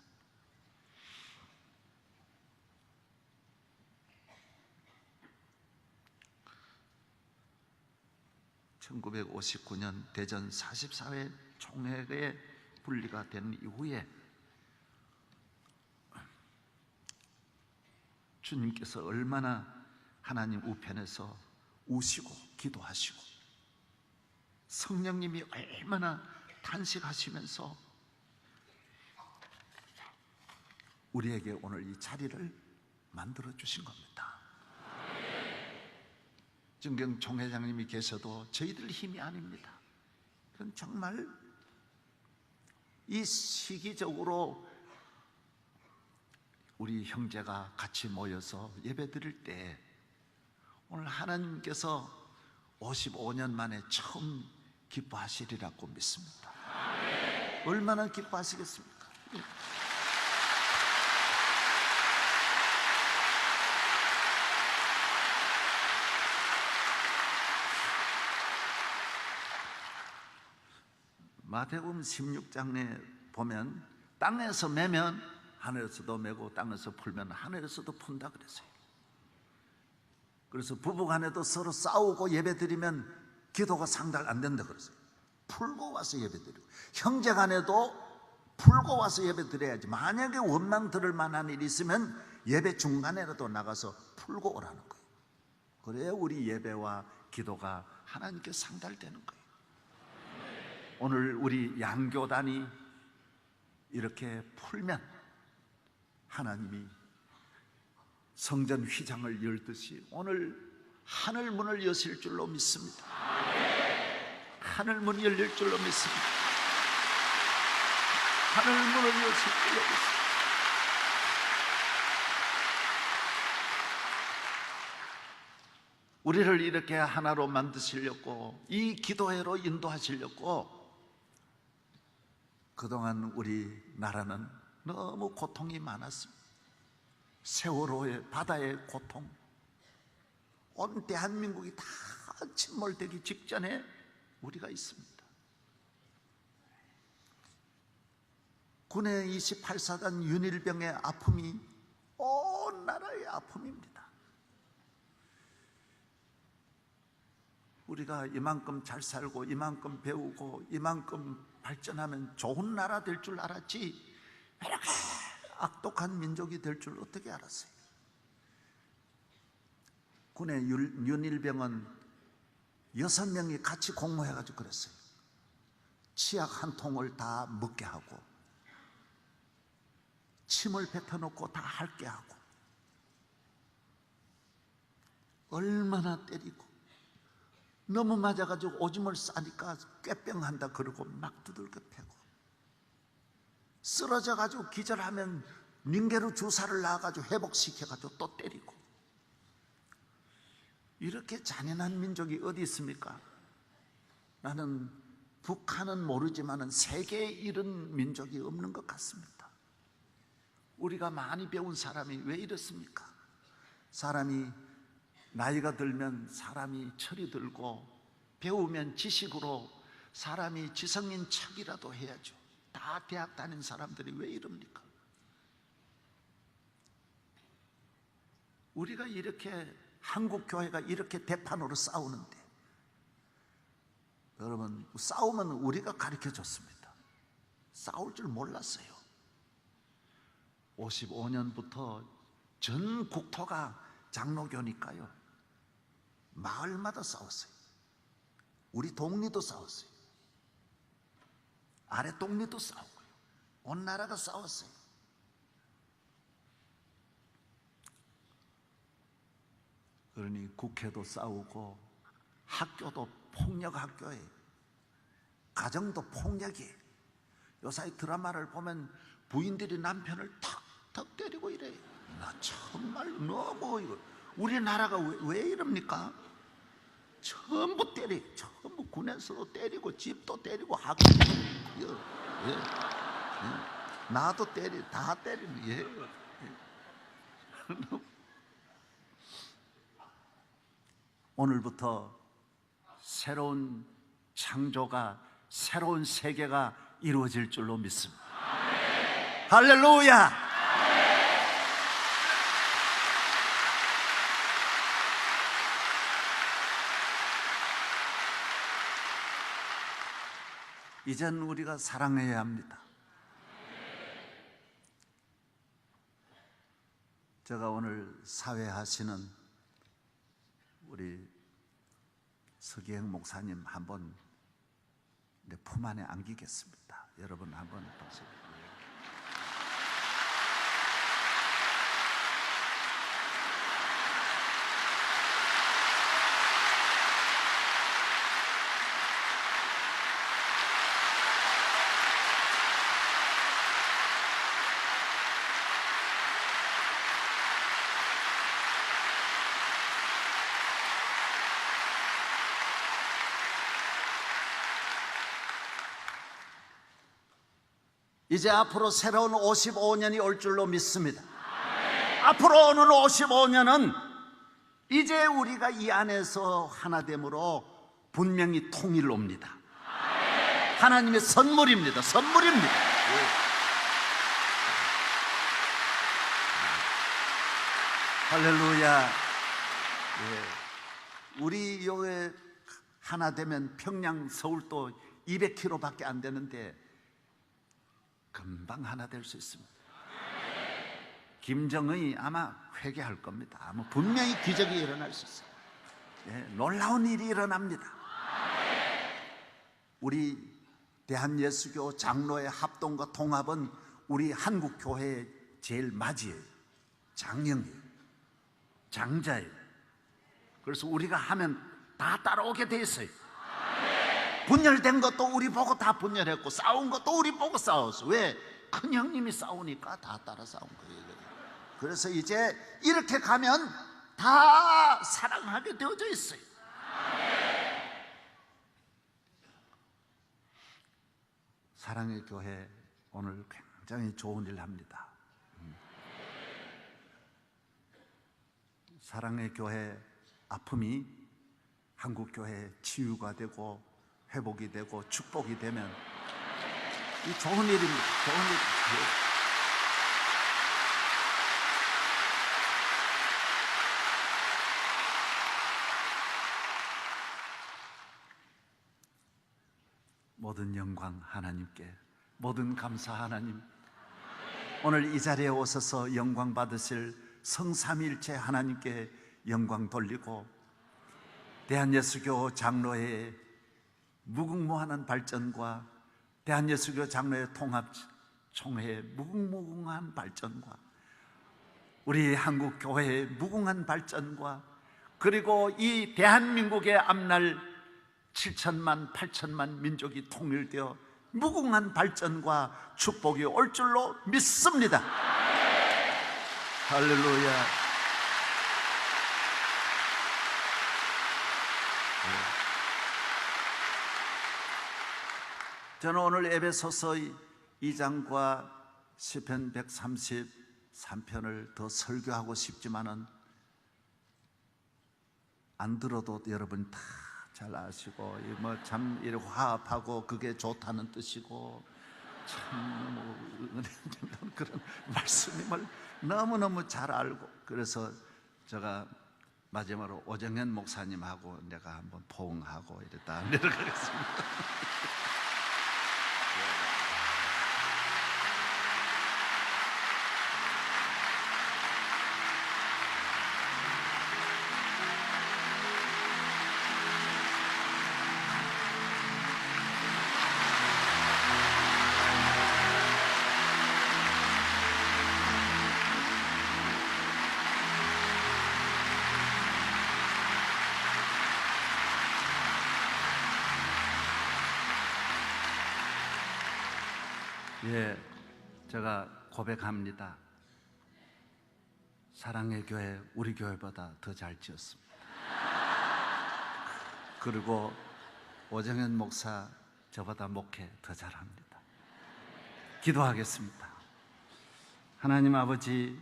1959년 대전 44회 총회에 분리가 된 이후에 주님께서 얼마나 하나님 우편에서 우시고 기도하시고 성령님이 얼마나 탄식하시면서 우리에게 오늘 이 자리를 만들어 주신 겁니다. 정경 총회장님이 계셔도 저희들 힘이 아닙니다. 그건 정말 이 시기적으로 우리 형제가 같이 모여서 예배 드릴 때 오늘 하나님께서 55년 만에 처음 기뻐하시리라고 믿습니다. 얼마나 기뻐하시겠습니까? 마태복음 16장에 보면 땅에서 매면 하늘에서도 매고 땅에서 풀면 하늘에서도 푼다 그랬어요. 그래서 부부간에도 서로 싸우고 예배드리면 기도가 상달 안 된다 그랬어요. 풀고 와서 예배드리고, 형제간에도 풀고 와서 예배드려야지. 만약에 원망 들을 만한 일이 있으면 예배 중간에라도 나가서 풀고 오라는 거예요. 그래야 우리 예배와 기도가 하나님께 상달되는 거예요. 오늘 우리 양교단이 이렇게 풀면 하나님이 성전 휘장을 열듯이 오늘 하늘 문을 여실 줄로 믿습니다. 하늘 문이 열릴 줄로 믿습니다. 하늘 문을 여실 줄로 믿습니다. 우리를 이렇게 하나로 만드시려고, 이 기도회로 인도하시려고 그동안 우리나라는 너무 고통이 많았습니다. 세월호의 바다의 고통, 온 대한민국이 다 침몰되기 직전에 우리가 있습니다. 군의 28사단 윤일병의 아픔이 온 나라의 아픔입니다. 우리가 이만큼 잘 살고 이만큼 배우고 이만큼 발전하면 좋은 나라 될 줄 알았지 이렇게 악독한 민족이 될 줄 어떻게 알았어요? 군의 윤일병은 6명이 같이 공모해가지고 그랬어요. 치약 한 통을 다 먹게 하고 침을 뱉어놓고 다 핥게 하고, 얼마나 때리고, 너무 맞아가지고 오줌을 싸니까 꾀병한다 그러고 막 두들겨 패고, 쓰러져가지고 기절하면 링게로 주사를 놔가지고 회복시켜가지고 또 때리고, 이렇게 잔인한 민족이 어디 있습니까? 나는 북한은 모르지만 세계에 이런 민족이 없는 것 같습니다. 우리가 많이 배운 사람이 왜 이렇습니까? 사람이 나이가 들면 사람이 철이 들고, 배우면 지식으로 사람이 지성인 척이라도 해야죠. 다 대학 다닌 사람들이 왜 이럽니까? 우리가 이렇게, 한국 교회가 이렇게 대판으로 싸우는데, 여러분, 싸우면 우리가 가르쳐 줬습니다. 싸울 줄 몰랐어요. 55년부터 전 국토가 장로교니까요, 마을마다 싸웠어요. 우리 동리도 싸웠어요. 아래 동리도 싸우고요. 온 나라가 싸웠어요. 그러니 국회도 싸우고, 학교도 폭력 학교에, 가정도 폭력이에요. 요사이 드라마를 보면 부인들이 남편을 턱턱 때리고 이래요. 나 정말 너무, 이거 우리나라가 왜 이럽니까? 전부 때려. 전부 군에서도 때리고, 집도 때리고, 학교도 때리고, 나도 때리, 다 때리는, 오늘부터 새로운 창조가, 새로운 세계가 이루어질 줄로 믿습니다. 할렐루야! 이젠 우리가 사랑해야 합니다. 제가 오늘 사회하시는 우리 서기행 목사님 한번 내 품 안에 안기겠습니다. 여러분 한번 보세요. 이제 앞으로 새로운 55년이 올 줄로 믿습니다. 앞으로 오는 55년은 이제 우리가 이 안에서 하나됨으로 분명히 통일 옵니다. 하나님의 선물입니다. 선물입니다. 할렐루야. 우리 요에 하나 되면 평양 서울도 200km밖에 안 되는데 금방 하나 될 수 있습니다. 김정은이 아마 회개할 겁니다. 아마 분명히 기적이 일어날 수 있어요. 놀라운 일이 일어납니다. 우리 대한예수교 장로의 합동과 통합은 우리 한국교회의 제일 맞이에요. 장령이에요. 장자예요. 그래서 우리가 하면 다 따라오게 돼 있어요. 분열된 것도 우리 보고 다 분열했고, 싸운 것도 우리 보고 싸웠어. 왜? 큰 형님이 싸우니까 다 따라 싸운 거예요. 그래서 이제 이렇게 가면 다 사랑하게 되어져 있어요. 사랑의 교회 오늘 굉장히 좋은 일 합니다. 사랑의 교회 아픔이 한국 교회 치유가 되고 회복이 되고 축복이 되면 이 좋은 일입니다. 좋은 일. 모든 영광 하나님께, 모든 감사 하나님. 오늘 이 자리에 오셔서 영광 받으실 성삼일체 하나님께 영광 돌리고, 대한예수교 장로의 무궁무한한 발전과 대한예수교 장로의 통합총회의 무궁무궁한 발전과 우리 한국교회의 무궁한 발전과 그리고 이 대한민국의 앞날 7천만 8천만 민족이 통일되어 무궁한 발전과 축복이 올 줄로 믿습니다. 할렐루야. 저는 오늘 에베소서 2장과 시편 133편을 더 설교하고 싶지만은 안 들어도 여러분 다 잘 아시고, 뭐 참 이렇게 화합하고 그게 좋다는 뜻이고 참 그런 말씀임을 너무너무 잘 알고, 그래서 제가 마지막으로 오정현 목사님하고 내가 한번 포옹하고 이랬다 내려가겠습니다. 제가 고백합니다. 사랑의 교회 우리 교회보다 더 잘 지었습니다. 그리고 오정현 목사 저보다 목회 더 잘합니다. 기도하겠습니다. 하나님 아버지,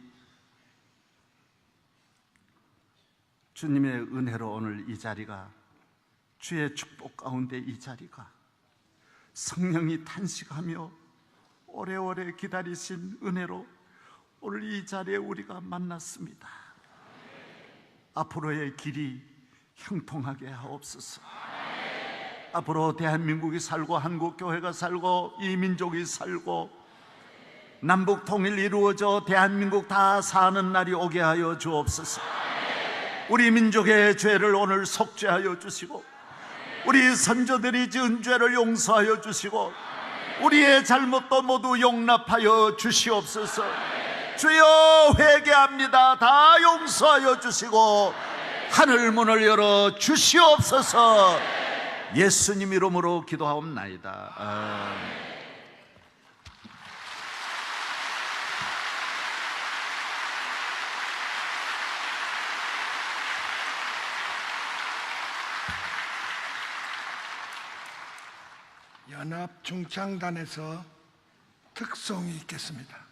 주님의 은혜로 오늘 이 자리가, 주의 축복 가운데 이 자리가 성령이 탄식하며 오래오래 기다리신 은혜로 오늘 이 자리에 우리가 만났습니다. 앞으로의 길이 형통하게 하옵소서. 앞으로 대한민국이 살고 한국교회가 살고 이 민족이 살고 남북 통일 이루어져 대한민국 다 사는 날이 오게 하여 주옵소서. 우리 민족의 죄를 오늘 속죄하여 주시고 우리 선조들이 지은 죄를 용서하여 주시고 우리의 잘못도 모두 용납하여 주시옵소서. 주여 회개합니다. 다 용서하여 주시고 하늘 문을 열어 주시옵소서. 예수님 이름으로 기도하옵나이다. 아멘. 연합 중창단에서 특송이 있겠습니다.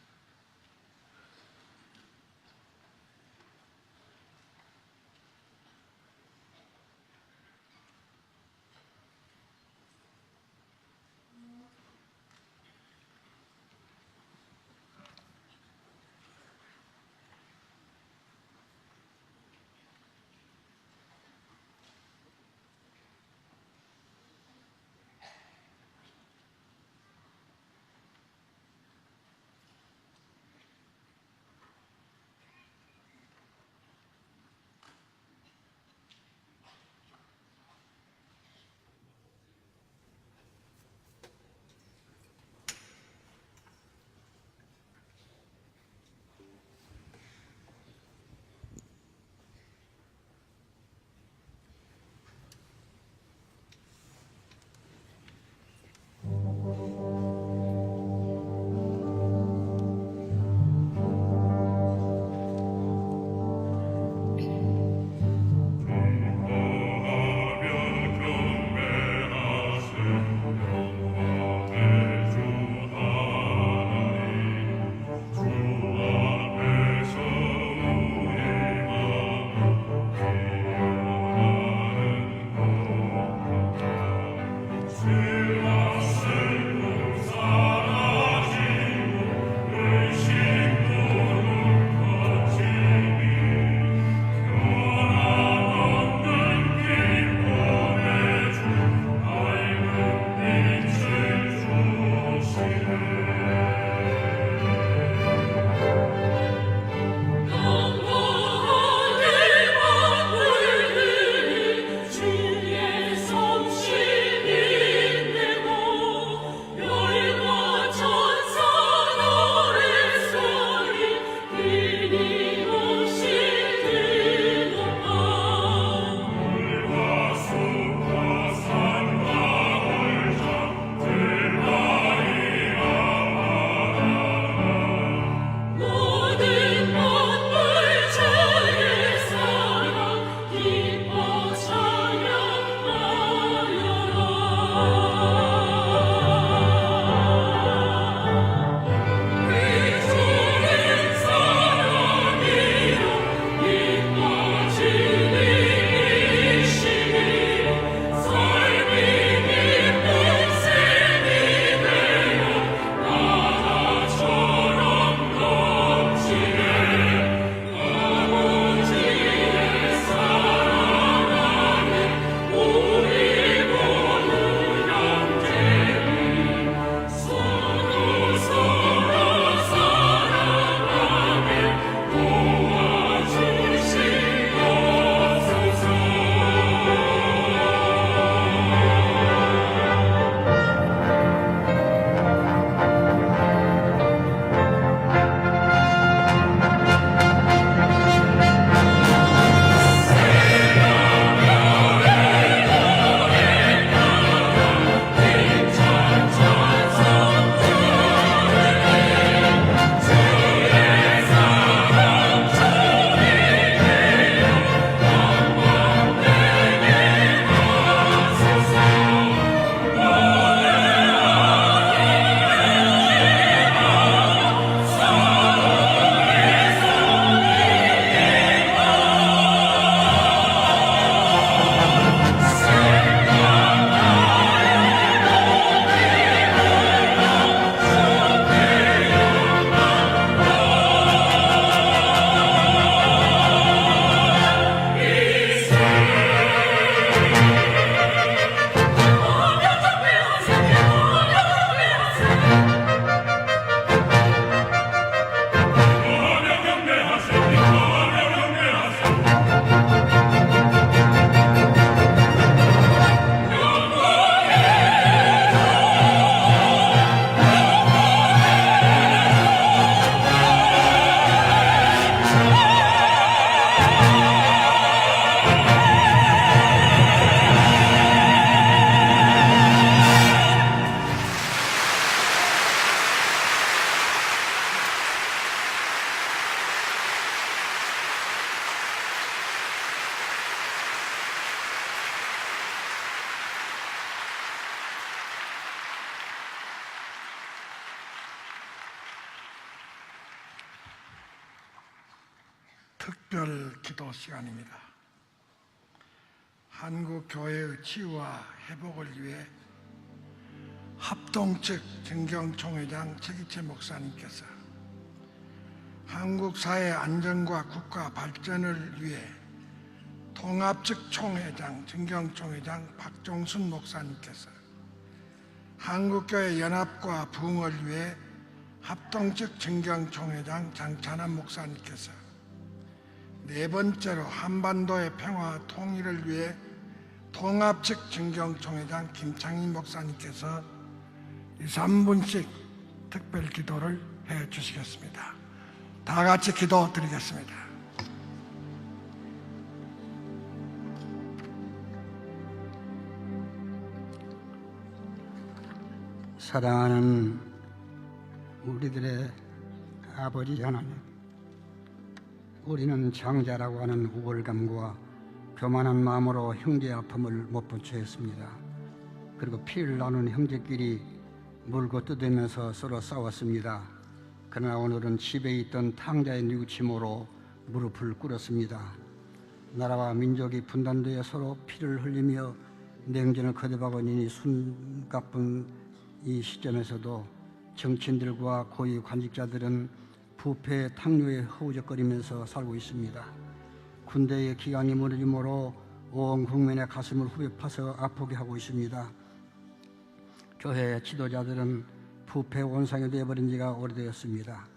특별 기도 시간입니다. 한국 교회의 치유와 회복을 위해 합동 측 정경총회장 최기채 목사님께서 한국 사회 안정과 국가 발전을 위해 통합 측 총회장 정경총회장 박종순 목사님께서 한국교회 연합과 부흥을 위해 합동 측 정경총회장 장찬환 목사님께서 네 번째로 한반도의 평화 통일을 위해 통합 측 정경총회장 김창희 목사님께서 3분씩 특별 기도를 해 주시겠습니다. 다 같이 기도 드리겠습니다. 사랑하는 우리들의 아버지 하나님, 우리는 장자라고 하는 우월감과 교만한 마음으로 형제의 아픔을 못 본체했습니다. 그리고 피를 나눈 형제끼리 물고 뜯으면서 서로 싸웠습니다. 그러나 오늘은 집에 있던 탕자의 뉘우침으로 무릎을 꿇었습니다. 나라와 민족이 분단되어 서로 피를 흘리며 냉전을 거듭하고니 숨가쁜 이 시점에서도 정치인들과 고위 관직자들은 부패 탕료에 허우적거리면서 살고 있습니다. 군대의 기강이 무너짐으로 온 국민의 가슴을 후벼 파서 아프게 하고 있습니다. 교회 지도자들은 부패 원상이 되어버린 지가 오래되었습니다.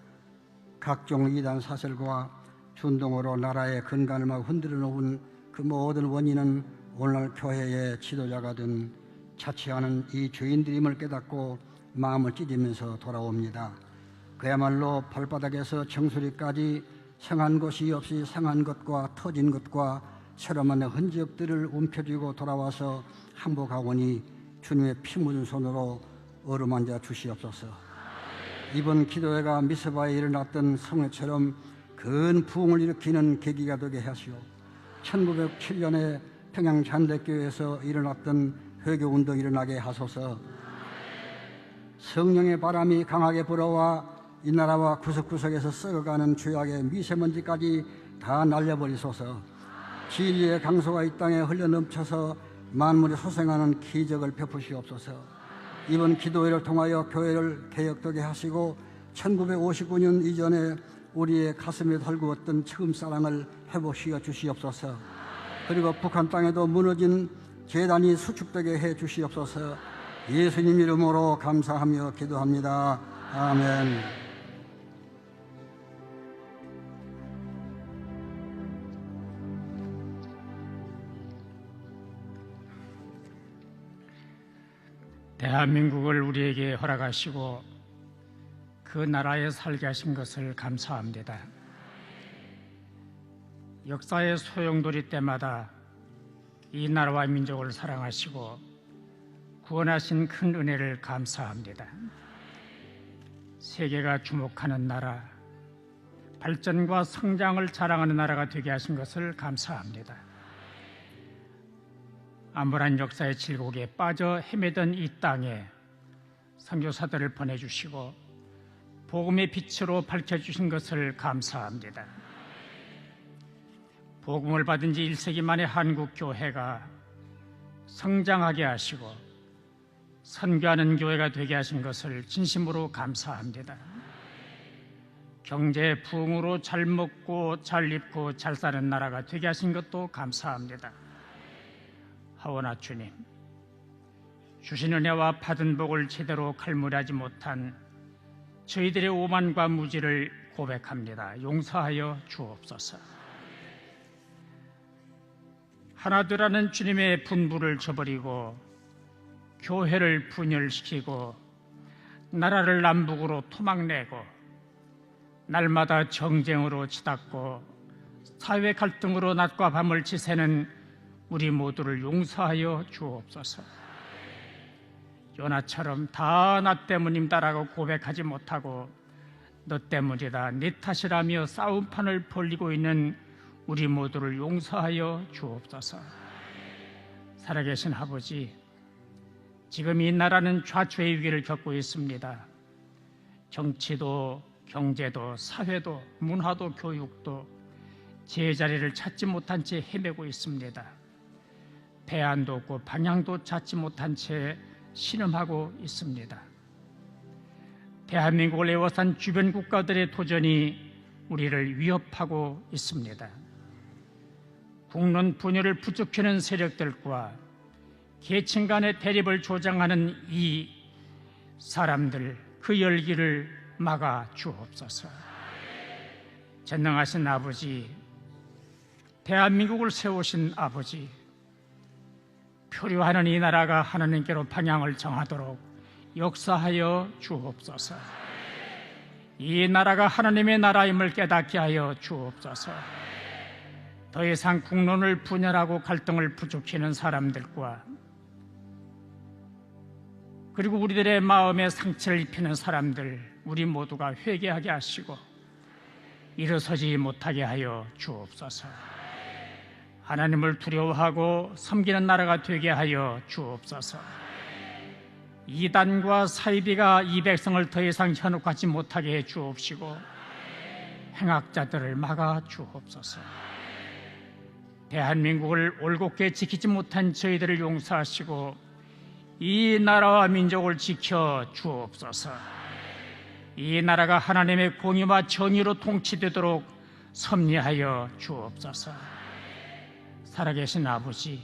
각종 이단 사설과 준동으로 나라의 근간을 막 흔들어 놓은 그 모든 원인은 오늘날 교회의 지도자가 된 자치하는 이 죄인들임을 깨닫고 마음을 찢으면서 돌아옵니다. 그야말로 발바닥에서 정수리까지 성한 것이 없이 상한 것과 터진 것과 새로만 흔적들을 움켜쥐고 돌아와서 항복하오니 주님의 피 묻은 손으로 어루만져 주시옵소서. 이번 기도회가 미스바에 일어났던 성회처럼 큰 부흥을 일으키는 계기가 되게 하시오. 1907년에 평양잔대교회에서 일어났던 회교운동이 일어나게 하소서. 성령의 바람이 강하게 불어와 이 나라와 구석구석에서 썩어가는 죄악의 미세먼지까지 다 날려버리소서. 진리의 강소가 이 땅에 흘러넘쳐서 만물이 소생하는 기적을 베푸시옵소서. 이번 기도회를 통하여 교회를 개혁되게 하시고 1959년 이전에 우리의 가슴에 덜구었던 처음 사랑을 회복시켜 주시옵소서. 그리고 북한 땅에도 무너진 재단이 수축되게 해 주시옵소서. 예수님 이름으로 감사하며 기도합니다. 아멘. 대한민국을 우리에게 허락하시고 그 나라에 살게 하신 것을 감사합니다. 역사의 소용돌이 때마다 이 나라와 민족을 사랑하시고 구원하신 큰 은혜를 감사합니다. 세계가 주목하는 나라, 발전과 성장을 자랑하는 나라가 되게 하신 것을 감사합니다. 암울한 역사의 질곡에 빠져 헤매던 이 땅에 선교사들을 보내주시고 복음의 빛으로 밝혀주신 것을 감사합니다. 복음을 받은 지 1세기 만에 한국 교회가 성장하게 하시고 선교하는 교회가 되게 하신 것을 진심으로 감사합니다. 경제 부흥으로 잘 먹고 잘 입고 잘 사는 나라가 되게 하신 것도 감사합니다. 하오나 주님, 주신 은혜와 받은 복을 제대로 갈무리하지 못한 저희들의 오만과 무지를 고백합니다. 용서하여 주옵소서. 하나되라는 주님의 분부를 저버리고 교회를 분열시키고 나라를 남북으로 토막내고 날마다 정쟁으로 치닫고 사회 갈등으로 낮과 밤을 지새는 우리 모두를 용서하여 주옵소서. 요나처럼 다 나 때문입니다라고 고백하지 못하고 너 때문이다, 네 탓이라며 싸움판을 벌리고 있는 우리 모두를 용서하여 주옵소서. 살아계신 아버지, 지금 이 나라는 좌초의 위기를 겪고 있습니다. 정치도 경제도 사회도 문화도 교육도 제자리를 찾지 못한 채 헤매고 있습니다. 대안도 없고 방향도 찾지 못한 채 신음하고 있습니다. 대한민국을 에워싼 주변 국가들의 도전이 우리를 위협하고 있습니다. 국론 분열을 부추기는 세력들과 계층 간의 대립을 조장하는 이 사람들, 그 열기를 막아 주옵소서. 전능하신 아버지, 대한민국을 세우신 아버지, 표류하는 이 나라가 하나님께로 방향을 정하도록 역사하여 주옵소서. 이 나라가 하나님의 나라임을 깨닫게 하여 주옵소서. 더 이상 국론을 분열하고 갈등을 부추기는 사람들과 그리고 우리들의 마음에 상처를 입히는 사람들, 우리 모두가 회개하게 하시고 일어서지 못하게 하여 주옵소서. 하나님을 두려워하고 섬기는 나라가 되게 하여 주옵소서. 이단과 사이비가 이 백성을 더 이상 현혹하지 못하게 해 주옵시고 행악자들을 막아 주옵소서. 대한민국을 올곧게 지키지 못한 저희들을 용서하시고 이 나라와 민족을 지켜 주옵소서. 이 나라가 하나님의 공의와 정의로 통치되도록 섭리하여 주옵소서. 살아계신 아버지,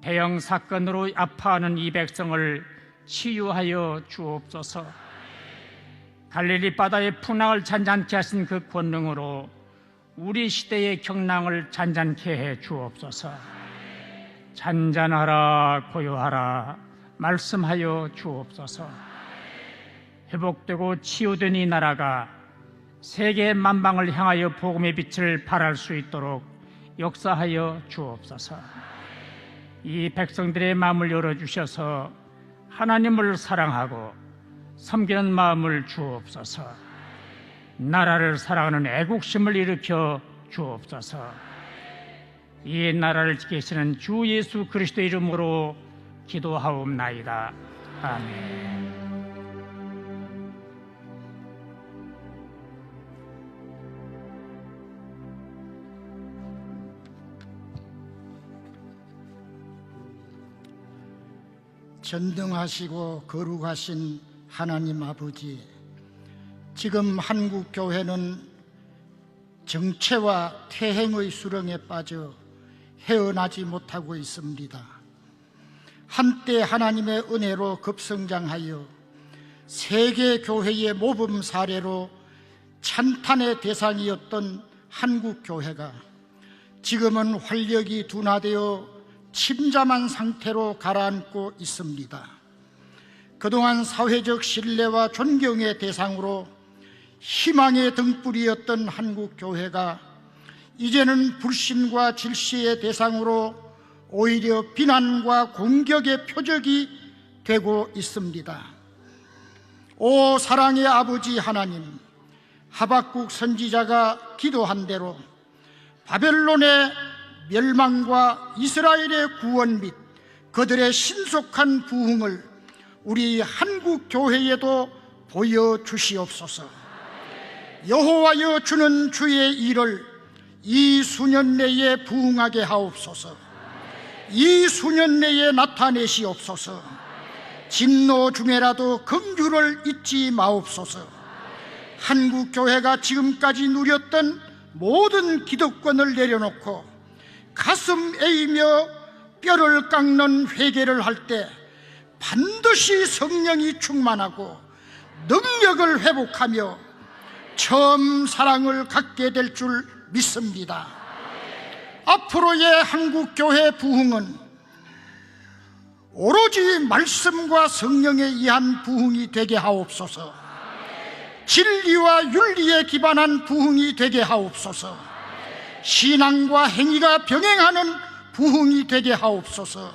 대형 사건으로 아파하는 이 백성을 치유하여 주옵소서. 갈릴리 바다의 풍랑을 잔잔케 하신 그 권능으로 우리 시대의 경랑을 잔잔케 해 주옵소서. 잔잔하라 고요하라 말씀하여 주옵소서. 회복되고 치유된 이 나라가 세계 만방을 향하여 복음의 빛을 발할 수 있도록 역사하여 주옵소서. 이 백성들의 마음을 열어주셔서 하나님을 사랑하고 섬기는 마음을 주옵소서. 나라를 사랑하는 애국심을 일으켜 주옵소서. 이 나라를 지키시는 주 예수 그리스도의 이름으로 기도하옵나이다. 아멘. 전등하시고 거룩하신 하나님 아버지, 지금 한국 교회는 정체와 퇴행의 수렁에 빠져 헤어나지 못하고 있습니다. 한때 하나님의 은혜로 급성장하여 세계 교회의 모범 사례로 찬탄의 대상이었던 한국 교회가 지금은 활력이 둔화되어 침잠한 상태로 가라앉고 있습니다. 그동안 사회적 신뢰와 존경의 대상으로 희망의 등불이었던 한국 교회가 이제는 불신과 질시의 대상으로 오히려 비난과 공격의 표적이 되고 있습니다. 오 사랑의 아버지 하나님, 하박국 선지자가 기도한 대로 바벨론의 멸망과 이스라엘의 구원 및 그들의 신속한 부흥을 우리 한국 교회에도 보여주시옵소서. 여호와여 주는 주의 일을 이 수년 내에 부흥하게 하옵소서. 이 수년 내에 나타내시옵소서. 진노 중에라도 긍휼을 잊지 마옵소서. 한국 교회가 지금까지 누렸던 모든 기득권을 내려놓고 가슴 에이며 뼈를 깎는 회개를 할 때 반드시 성령이 충만하고 능력을 회복하며 처음 사랑을 갖게 될 줄 믿습니다. 앞으로의 한국교회 부흥은 오로지 말씀과 성령에 의한 부흥이 되게 하옵소서. 진리와 윤리에 기반한 부흥이 되게 하옵소서. 신앙과 행위가 병행하는 부흥이 되게 하옵소서.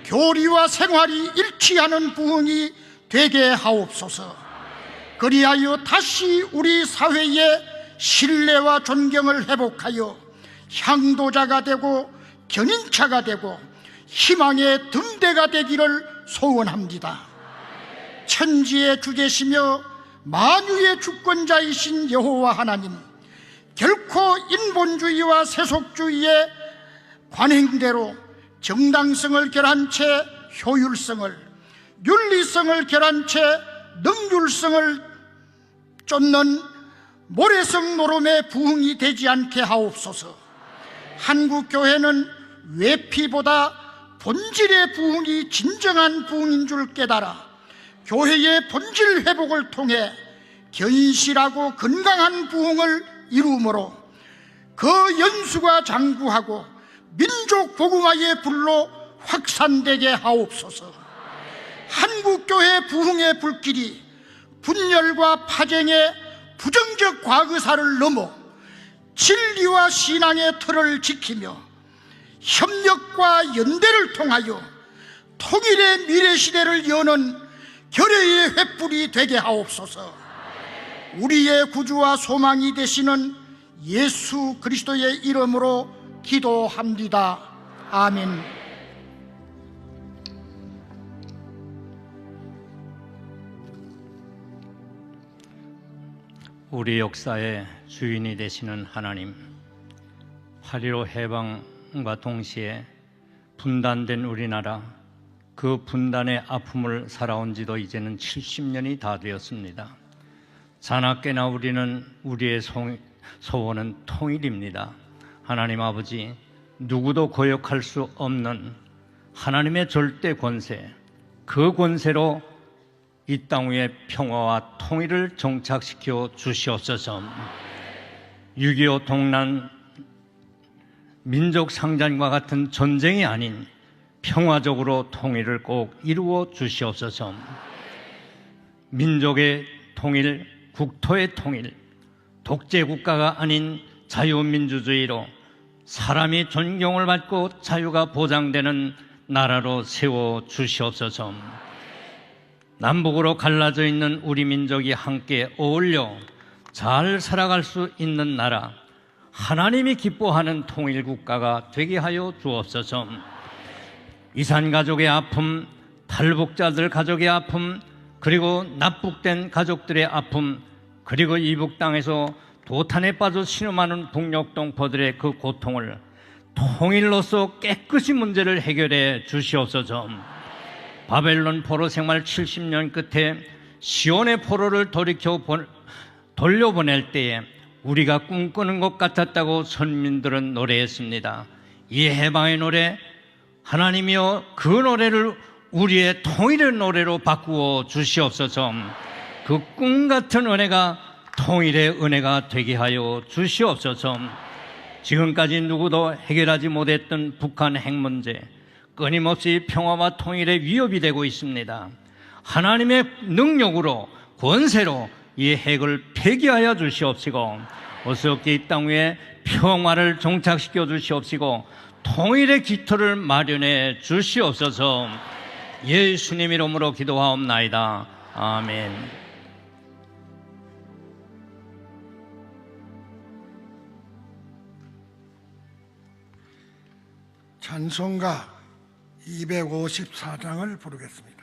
교리와 생활이 일치하는 부흥이 되게 하옵소서. 그리하여 다시 우리 사회의 신뢰와 존경을 회복하여 향도자가 되고 견인차가 되고 희망의 등대가 되기를 소원합니다. 천지의 주제시며 만유의 주권자이신 여호와 하나님, 결코 인본주의와 세속주의의 관행대로 정당성을 결한 채 효율성을, 윤리성을 결한 채 능률성을 쫓는 모래성 노름의 부흥이 되지 않게 하옵소서. 한국교회는 외피보다 본질의 부흥이 진정한 부흥인 줄 깨달아 교회의 본질 회복을 통해 견실하고 건강한 부흥을 이루므로 그 연수가 장구하고 민족 복음화의 불로 확산되게 하옵소서. 한국교회 부흥의 불길이 분열과 파쟁의 부정적 과거사를 넘어 진리와 신앙의 틀을 지키며 협력과 연대를 통하여 통일의 미래시대를 여는 결의의 횃불이 되게 하옵소서. 우리의 구주와 소망이 되시는 예수 그리스도의 이름으로 기도합니다. 아멘. 우리 역사의 주인이 되시는 하나님, 8.15 해방과 동시에 분단된 우리나라, 그 분단의 아픔을 살아온 지도 이제는 70년이 다 되었습니다. 자나깨나 우리의 소원은 통일입니다. 하나님 아버지, 누구도 거역할 수 없는 하나님의 절대 권세, 그 권세로 이 땅 위에 평화와 통일을 정착시켜 주시옵소서. 6.25 동란 민족 상잔과 같은 전쟁이 아닌 평화적으로 통일을 꼭 이루어 주시옵소서. 민족의 통일, 국토의 통일, 독재 국가가 아닌 자유민주주의로 사람이 존경을 받고 자유가 보장되는 나라로 세워 주시옵소서. 남북으로 갈라져 있는 우리 민족이 함께 어울려 잘 살아갈 수 있는 나라, 하나님이 기뻐하는 통일국가가 되게 하여 주옵소서. 이산가족의 아픔, 탈북자들 가족의 아픔, 그리고 납북된 가족들의 아픔, 그리고 이북 땅에서 도탄에 빠져 신음하는 북녘동포들의 그 고통을 통일로서 깨끗이 문제를 해결해 주시옵소서. 바벨론 포로 생활 70년 끝에 시온의 포로를 돌려보낼 때에 우리가 꿈꾸는 것 같았다고 선민들은 노래했습니다. 이 해방의 노래, 하나님이여 그 노래를 우리의 통일의 노래로 바꾸어 주시옵소서. 그 꿈같은 은혜가 통일의 은혜가 되게 하여 주시옵소서. 지금까지 누구도 해결하지 못했던 북한 핵 문제, 끊임없이 평화와 통일의 위협이 되고 있습니다. 하나님의 능력으로, 권세로 이 핵을 폐기하여 주시옵시고, 어떻게 이 땅 위에 평화를 정착시켜 주시옵시고, 통일의 기초를 마련해 주시옵소서. 예수님 이름으로 기도하옵나이다. 아멘. 찬송가 254장을 부르겠습니다.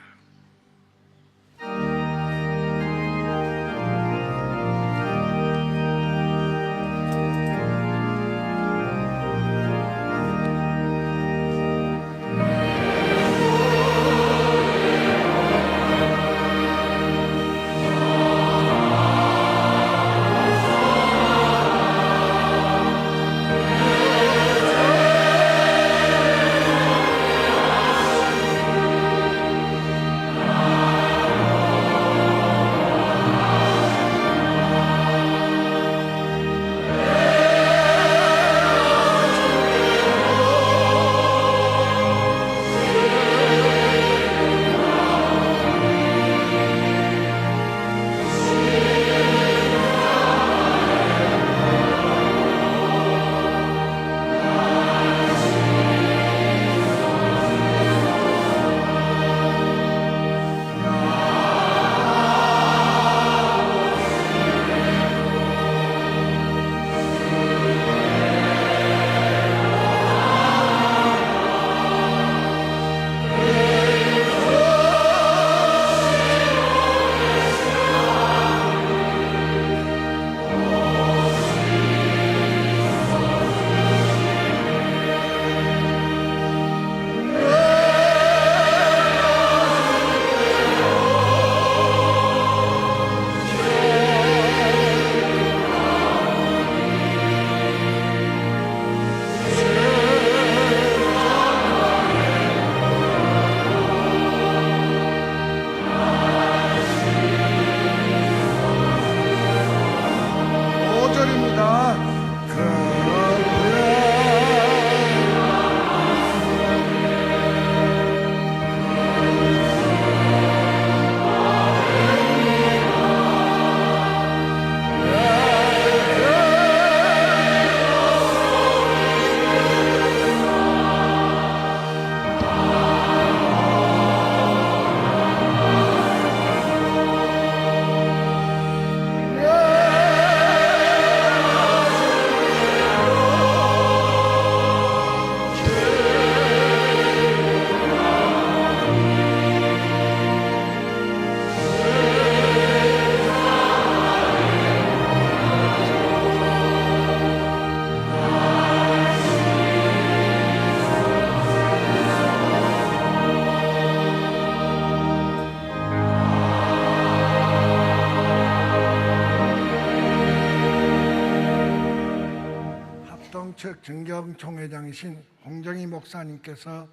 합동측 정경총회장이신 홍정희 목사님께서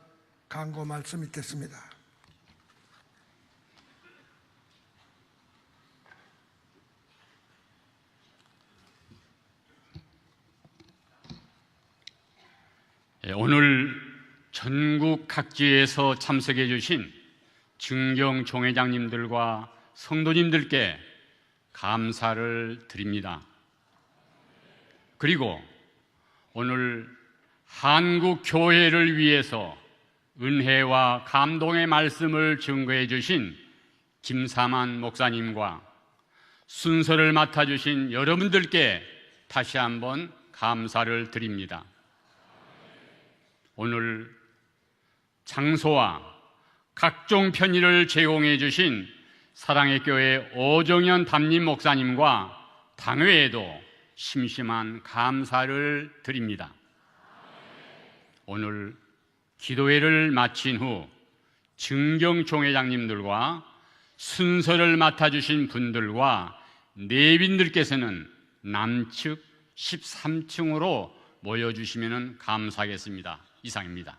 강고 말씀 있겠습니다. 오늘 전국 각지에서 참석해 주신 증경총회장님들과 성도님들께 감사를 드립니다. 그리고 오늘 한국 교회를 위해서 은혜와 감동의 말씀을 증거해 주신 김사만 목사님과 순서를 맡아주신 여러분들께 다시 한번 감사를 드립니다. 오늘 장소와 각종 편의를 제공해 주신 사랑의 교회 오정현 담임 목사님과 당회에도 심심한 감사를 드립니다. 오늘 기도회를 마친 후 증경총회장님들과 순서를 맡아주신 분들과 내빈들께서는 남측 13층으로 모여주시면 감사하겠습니다. 이상입니다.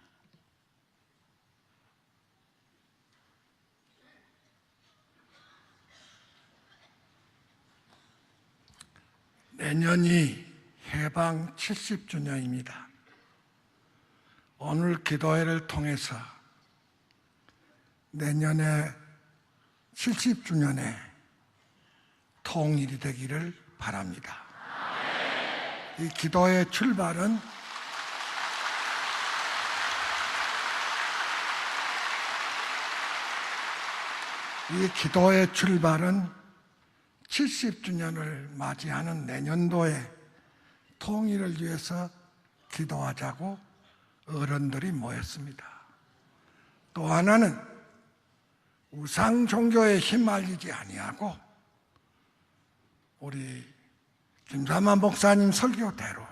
내년이 해방 70주년입니다. 오늘 기도회를 통해서 내년에 70주년에 통일이 되기를 바랍니다. 이 기도의 출발은 이 기도의 출발은 70주년을 맞이하는 내년도에 통일을 위해서 기도하자고 어른들이 모였습니다. 또 하나는 우상 종교에 휘말리지 아니하고 우리 김사만 목사님 설교대로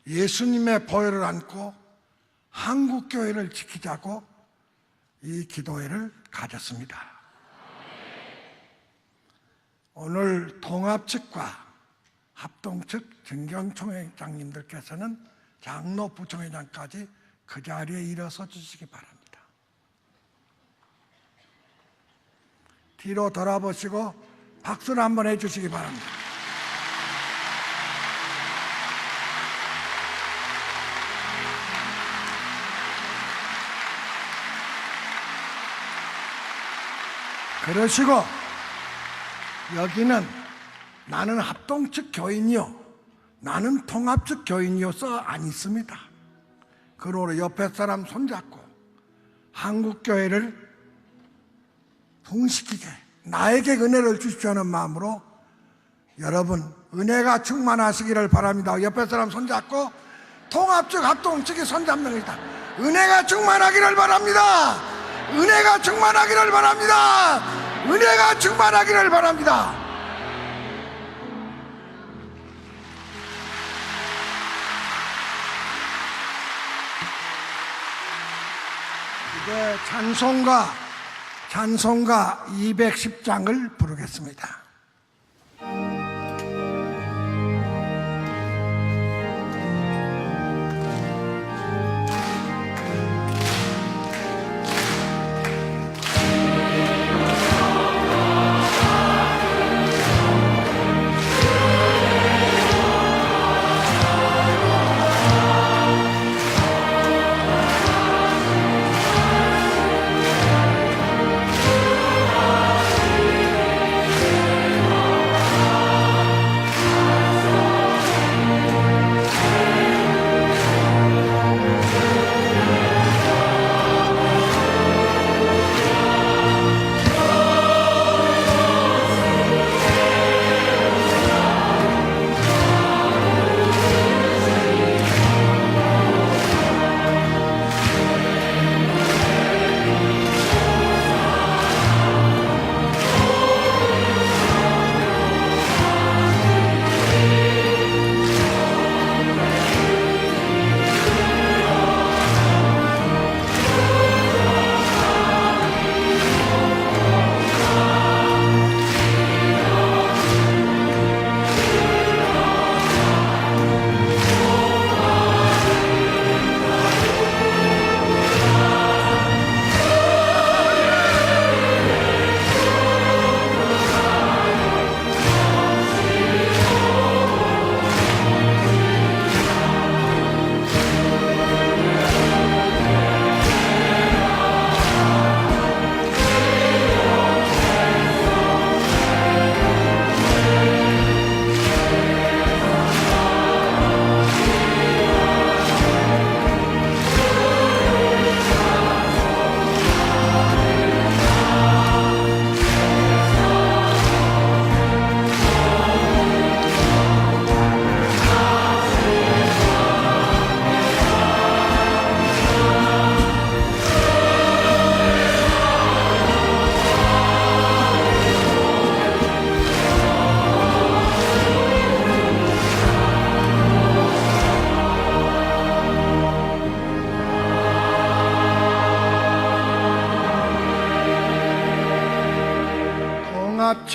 예수님의 보혈을 안고 한국 교회를 지키자고 이 기도회를 가졌습니다. 오늘 통합 측과 합동 측 증경총회장님들께서는 장로 부총회장까지 그 자리에 일어서 주시기 바랍니다. 뒤로 돌아보시고 박수를 한번 해주시기 바랍니다. 그러시고 여기는 나는 합동 측 교인이요 나는 통합 측 교인이어서 안 있습니다. 그러므로 옆에 사람 손잡고 한국교회를 부흥시키게 나에게 은혜를 주십시오는 마음으로 여러분 은혜가 충만하시기를 바랍니다. 옆에 사람 손잡고 통합 측 합동 측이 손잡는 것이다. 은혜가 충만하기를 바랍니다. 은혜가 충만하기를 바랍니다. 은혜가 충만하기를 바랍니다. 이제 찬송가 210장을 부르겠습니다.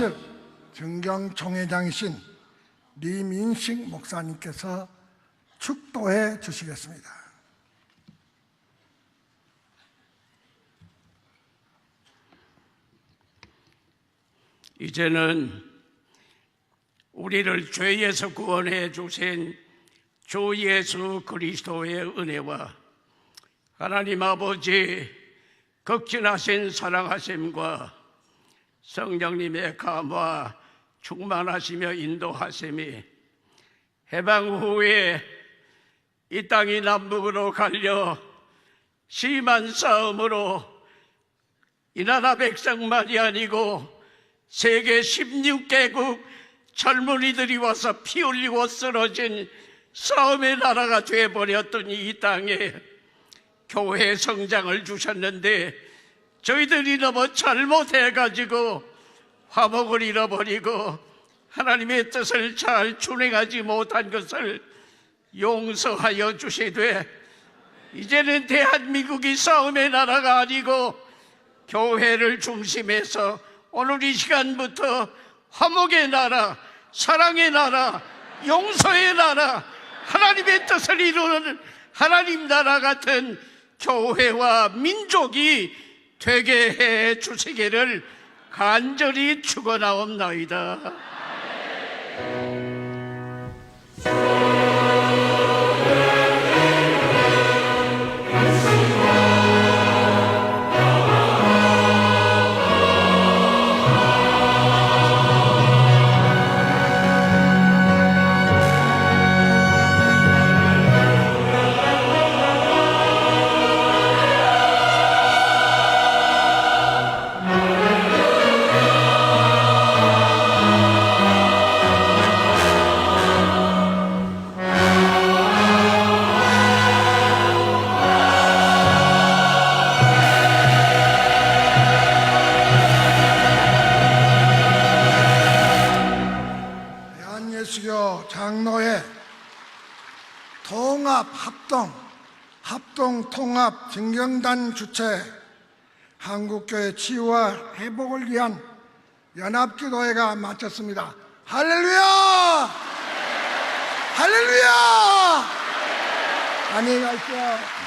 기도하실 정경총회장이신 리민식 목사님께서 축도해 주시겠습니다. 이제는 우리를 죄에서 구원해 주신 주 예수 그리스도의 은혜와 하나님 아버지 극진하신 사랑하심과 성령님의 감화 충만하시며 인도하심이 해방 후에 이 땅이 남북으로 갈려 심한 싸움으로 이 나라 백성만이 아니고 세계 16개국 젊은이들이 와서 피 흘리고 쓰러진 싸움의 나라가 되어버렸던 이 땅에 교회 성장을 주셨는데 저희들이 너무 잘못해가지고 화목을 잃어버리고 하나님의 뜻을 잘 준행하지 못한 것을 용서하여 주시되 이제는 대한민국이 싸움의 나라가 아니고 교회를 중심해서 오늘 이 시간부터 화목의 나라, 사랑의 나라, 용서의 나라, 하나님의 뜻을 이루는 하나님 나라 같은 교회와 민족이 되게 해 주시기를 간절히 축원하옵나이다. 대한예수교 장로회 합동 통합 정경단 주최 한국교회 치유와 회복을 위한 연합기도회가 마쳤습니다. 할렐루야! 할렐루야! 안녕히 가십시오.